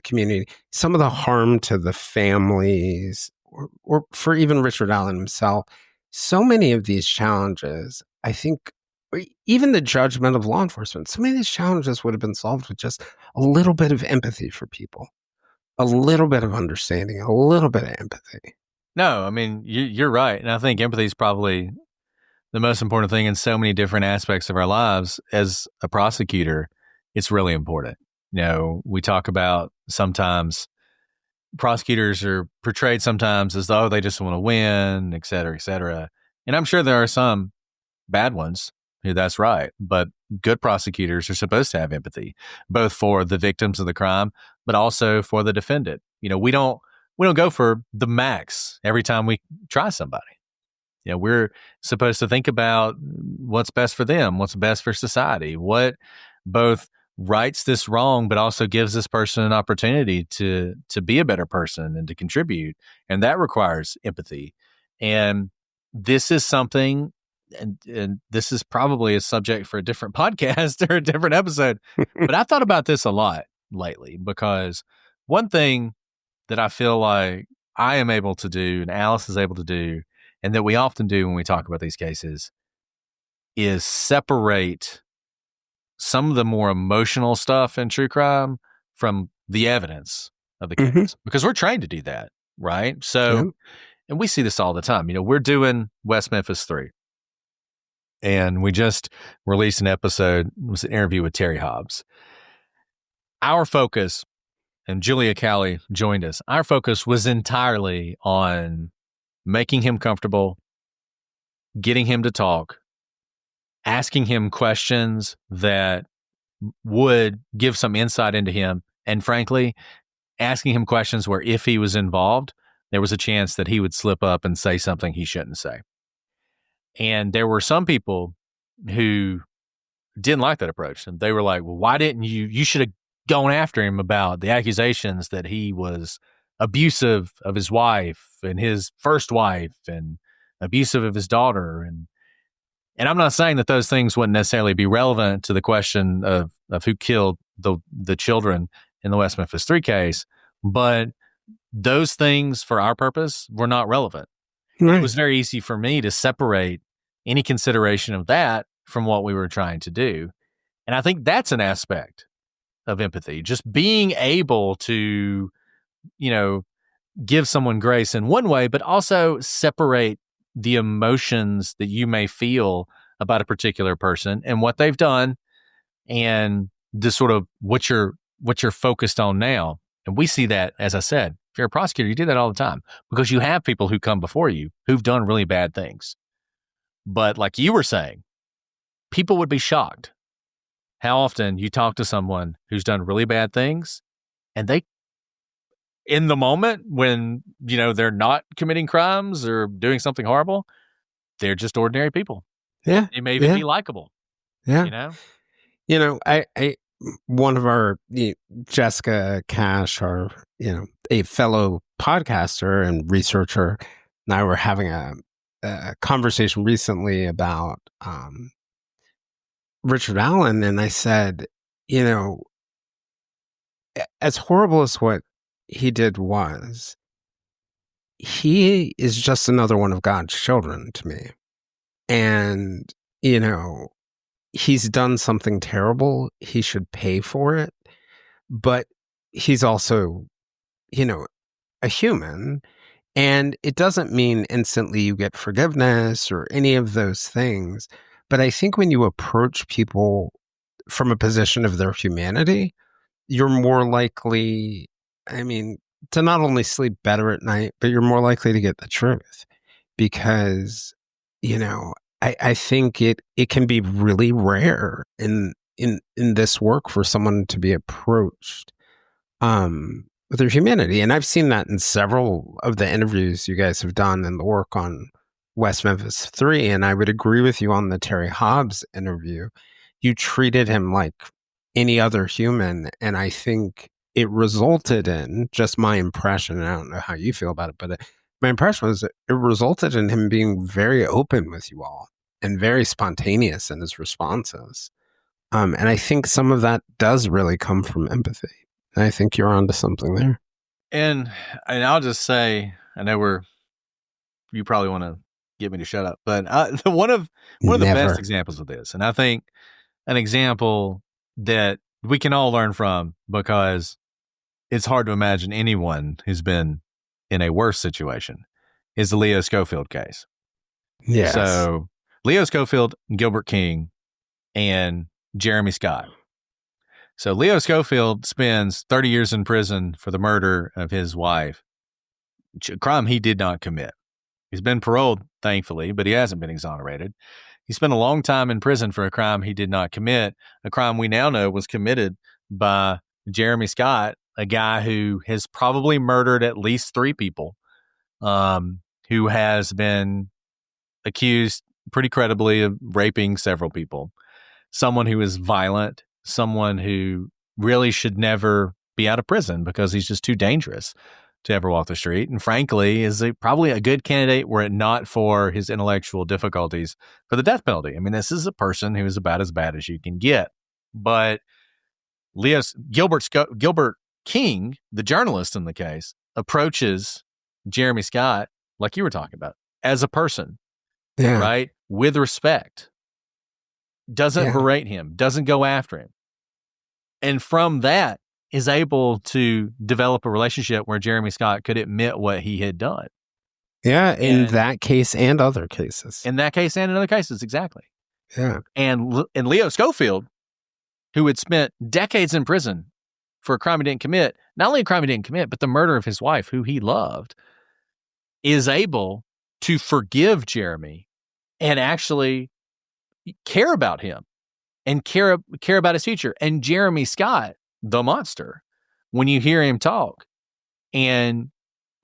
community, some of the harm to the families, or for even Richard Allen himself, so many of these challenges, I think, even the judgment of law enforcement, so many of these challenges would have been solved with just a little bit of empathy for people, a little bit of understanding, a little bit of empathy. No, I mean, you're right. And I think empathy is probably the most important thing in so many different aspects of our lives. As a prosecutor, it's really important. We talk about sometimes prosecutors are portrayed sometimes as though they just want to win, et cetera, et cetera. And I'm sure there are some bad ones. That's right. But good prosecutors are supposed to have empathy, both for the victims of the crime, but also for the defendant. We don't go for the max every time we try somebody. We're supposed to think about what's best for them, what's best for society, what both rights this wrong, but also gives this person an opportunity to be a better person and to contribute. And that requires empathy. And this is something, and this is probably a subject for a different podcast or a different episode, but I thought about this a lot lately, because one thing that I feel like I am able to do and Alice is able to do, and that we often do when we talk about these cases, is separate some of the more emotional stuff in true crime from the evidence of the case, because we're trained to do that, right? So, and we see this all the time. We're doing West Memphis 3, and we just released an episode. It was an interview with Terry Hobbs. Our focus, and Julia Cowley joined us, our focus was entirely on making him comfortable, getting him to talk, asking him questions that would give some insight into him, and frankly, asking him questions where if he was involved, there was a chance that he would slip up and say something he shouldn't say. And there were some people who didn't like that approach. And they were like, well, why didn't you should have gone after him about the accusations that he was abusive of his wife and his first wife and abusive of his daughter. And I'm not saying that those things wouldn't necessarily be relevant to the question of who killed the children in the West Memphis 3 case, but those things for our purpose were not relevant. Right. It was very easy for me to separate any consideration of that from what we were trying to do. And I think that's an aspect of empathy, just being able to, give someone grace in one way, but also separate the emotions that you may feel about a particular person and what they've done, and the sort of what you're focused on now. And we see that, as I said, if you're a prosecutor, you do that all the time, because you have people who come before you who've done really bad things. But like you were saying, people would be shocked how often you talk to someone who's done really bad things, and they, in the moment when, they're not committing crimes or doing something horrible, they're just ordinary people. Yeah. They may even be likable. Yeah. I one of our, Jessica Cash, our, a fellow podcaster and researcher, and I were having a conversation recently about Richard Allen. And I said, as horrible as what he did was, he is just another one of God's children to me. And, he's done something terrible. He should pay for it. But he's also, a human. And it doesn't mean instantly you get forgiveness or any of those things. But I think when you approach people from a position of their humanity, you're more likely, to not only sleep better at night, but you're more likely to get the truth. Because, I think it can be really rare in this work for someone to be approached with their humanity. And I've seen that in several of the interviews you guys have done and the work on West Memphis 3. And I would agree with you on the Terry Hobbs interview. You treated him like any other human. And I think it resulted in, just my impression, and I don't know how you feel about it, but my impression was that it resulted in him being very open with you all and very spontaneous in his responses. And I think some of that does really come from empathy. I think you're onto something there. And I'll just say, I know you probably want to get me to shut up, but one of the Never. best examples of this, and I think an example that we can all learn from, because it's hard to imagine anyone who's been in a worse situation, is the Leo Schofield case. Yes. So Leo Schofield, Gilbert King, and Jeremy Scott. So Leo Schofield spends 30 years in prison for the murder of his wife, a crime he did not commit. He's been paroled, thankfully, but he hasn't been exonerated. He spent a long time in prison for a crime he did not commit, a crime we now know was committed by Jeremy Scott, a guy who has probably murdered at least 3 people, who has been accused pretty credibly of raping several people, someone who is violent, someone who really should never be out of prison because he's just too dangerous to ever walk the street, and frankly is probably a good candidate were it not for his intellectual difficulties for the death penalty. I mean, this is a person who is about as bad as you can get. But Gilbert King, the journalist in the case, approaches Jeremy Scott, like you were talking about, as a person, right? With respect. Doesn't berate him, doesn't go after him. And from that is able to develop a relationship where Jeremy Scott could admit what he had done. Yeah, in that case and other cases. In that case and in other cases, exactly. Yeah. And Leo Schofield, who had spent decades in prison for a crime he didn't commit, not only a crime he didn't commit, but the murder of his wife, who he loved, is able to forgive Jeremy and actually care about him and care about his future. And Jeremy Scott, the monster, when you hear him talk and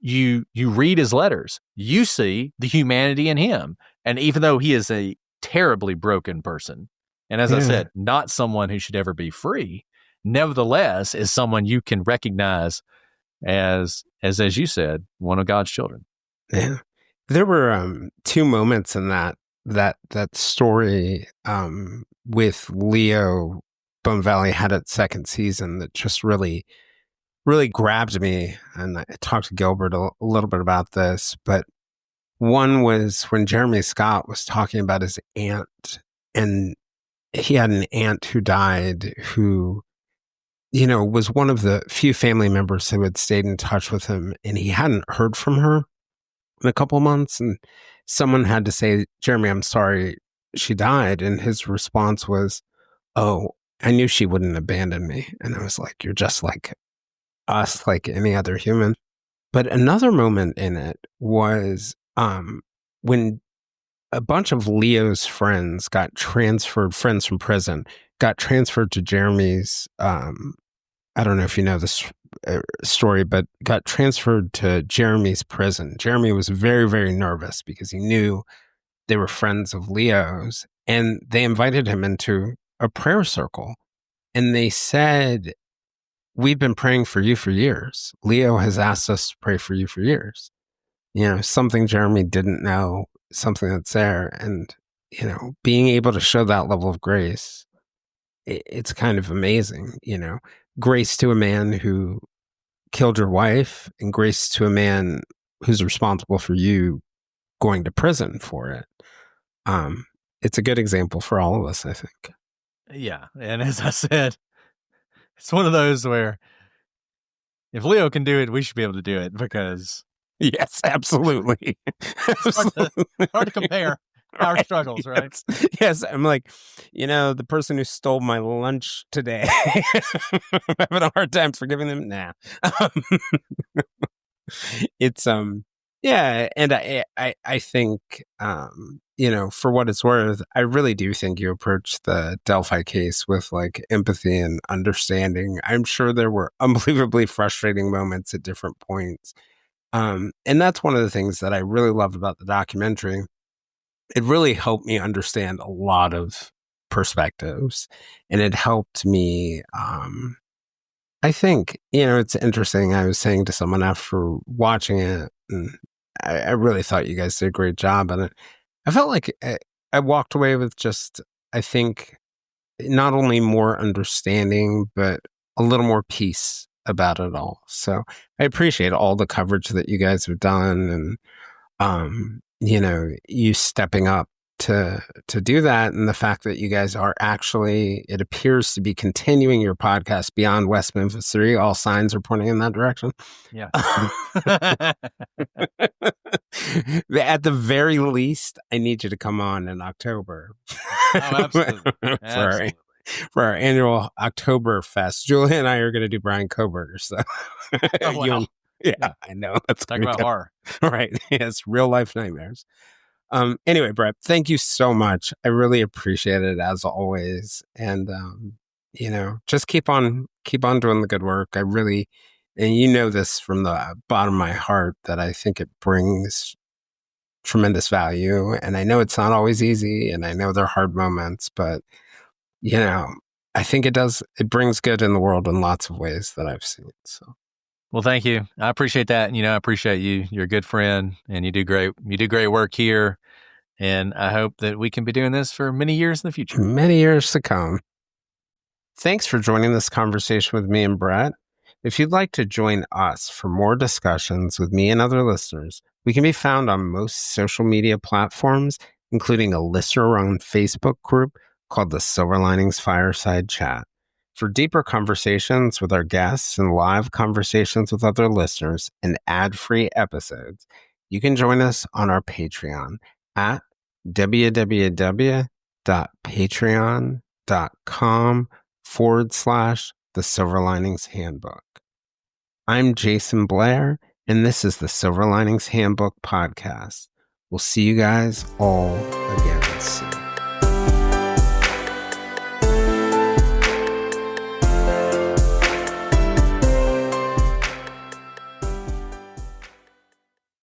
you read his letters, you see the humanity in him. And even though he is a terribly broken person, and as I said, not someone who should ever be free, nevertheless is someone you can recognize as you said, one of God's children. Yeah. There were 2 moments in that story with Leo Bone Valley had its second season that just really, really grabbed me. And I talked to Gilbert a little bit about this, but one was when Jeremy Scott was talking about his aunt, and he had an aunt who died who, was one of the few family members who had stayed in touch with him, and he hadn't heard from her in a couple of months. And someone had to say, Jeremy, I'm sorry she died. And his response was, oh, I knew she wouldn't abandon me. And I was like, you're just like us, like any other human. But another moment in it was when a bunch of Leo's friends friends from prison, got transferred to Jeremy's, I don't know if you know this story, but got transferred to Jeremy's prison. Jeremy was very, very nervous because he knew they were friends of Leo's, and they invited him into a prayer circle. And they said, we've been praying for you for years. Leo has asked us to pray for you for years. Something Jeremy didn't know, something that's there. And, being able to show that level of grace, it's kind of amazing, grace to a man who killed your wife and grace to a man who's responsible for you going to prison for it. It's a good example for all of us, I think. Yeah. And as I said, it's one of those where if Leo can do it, we should be able to do it, because yes, absolutely. Hard to compare our struggles, right? Yes. I'm like, the person who stole my lunch today, I'm having a hard time forgiving them. Nah. It's, yeah. And I think, for what it's worth, I really do think you approach the Delphi case with like empathy and understanding. I'm sure there were unbelievably frustrating moments at different points. And that's one of the things that I really loved about the documentary. It really helped me understand a lot of perspectives, and it helped me, I think, it's interesting. I was saying to someone after watching it, and I really thought you guys did a great job on it. I felt like I walked away with just, I think, not only more understanding, but a little more peace about it all. So I appreciate all the coverage that you guys have done, and you stepping up to do that, and the fact that you guys are actually, it appears to be continuing your podcast beyond West Memphis 3. All signs are pointing in that direction. Yeah. At the very least, I need you to come on in October. Oh, absolutely. For our annual Oktoberfest. Julia and I are going to do Brian Koberger. So, wow. I know. That's talk about horror. Right. Yes, real life nightmares. Anyway, Brett, thank you so much. I really appreciate it as always. And, just keep on doing the good work. I really, and you know this from the bottom of my heart, that I think it brings tremendous value. And I know it's not always easy, and I know there are hard moments, but, I think it brings good in the world in lots of ways that I've seen. So. Well, thank you. I appreciate that. And, I appreciate you. You're a good friend, and you do great work here. And I hope that we can be doing this for many years in the future. Many years to come. Thanks for joining this conversation with me and Brett. If you'd like to join us for more discussions with me and other listeners, we can be found on most social media platforms, including a listener-run Facebook group called the Silver Linings Fireside Chat. For deeper conversations with our guests and live conversations with other listeners and ad-free episodes, you can join us on our Patreon at www.patreon.com/The Silver Linings Handbook. I'm Jason Blair, and this is the Silver Linings Handbook podcast. We'll see you guys all again soon.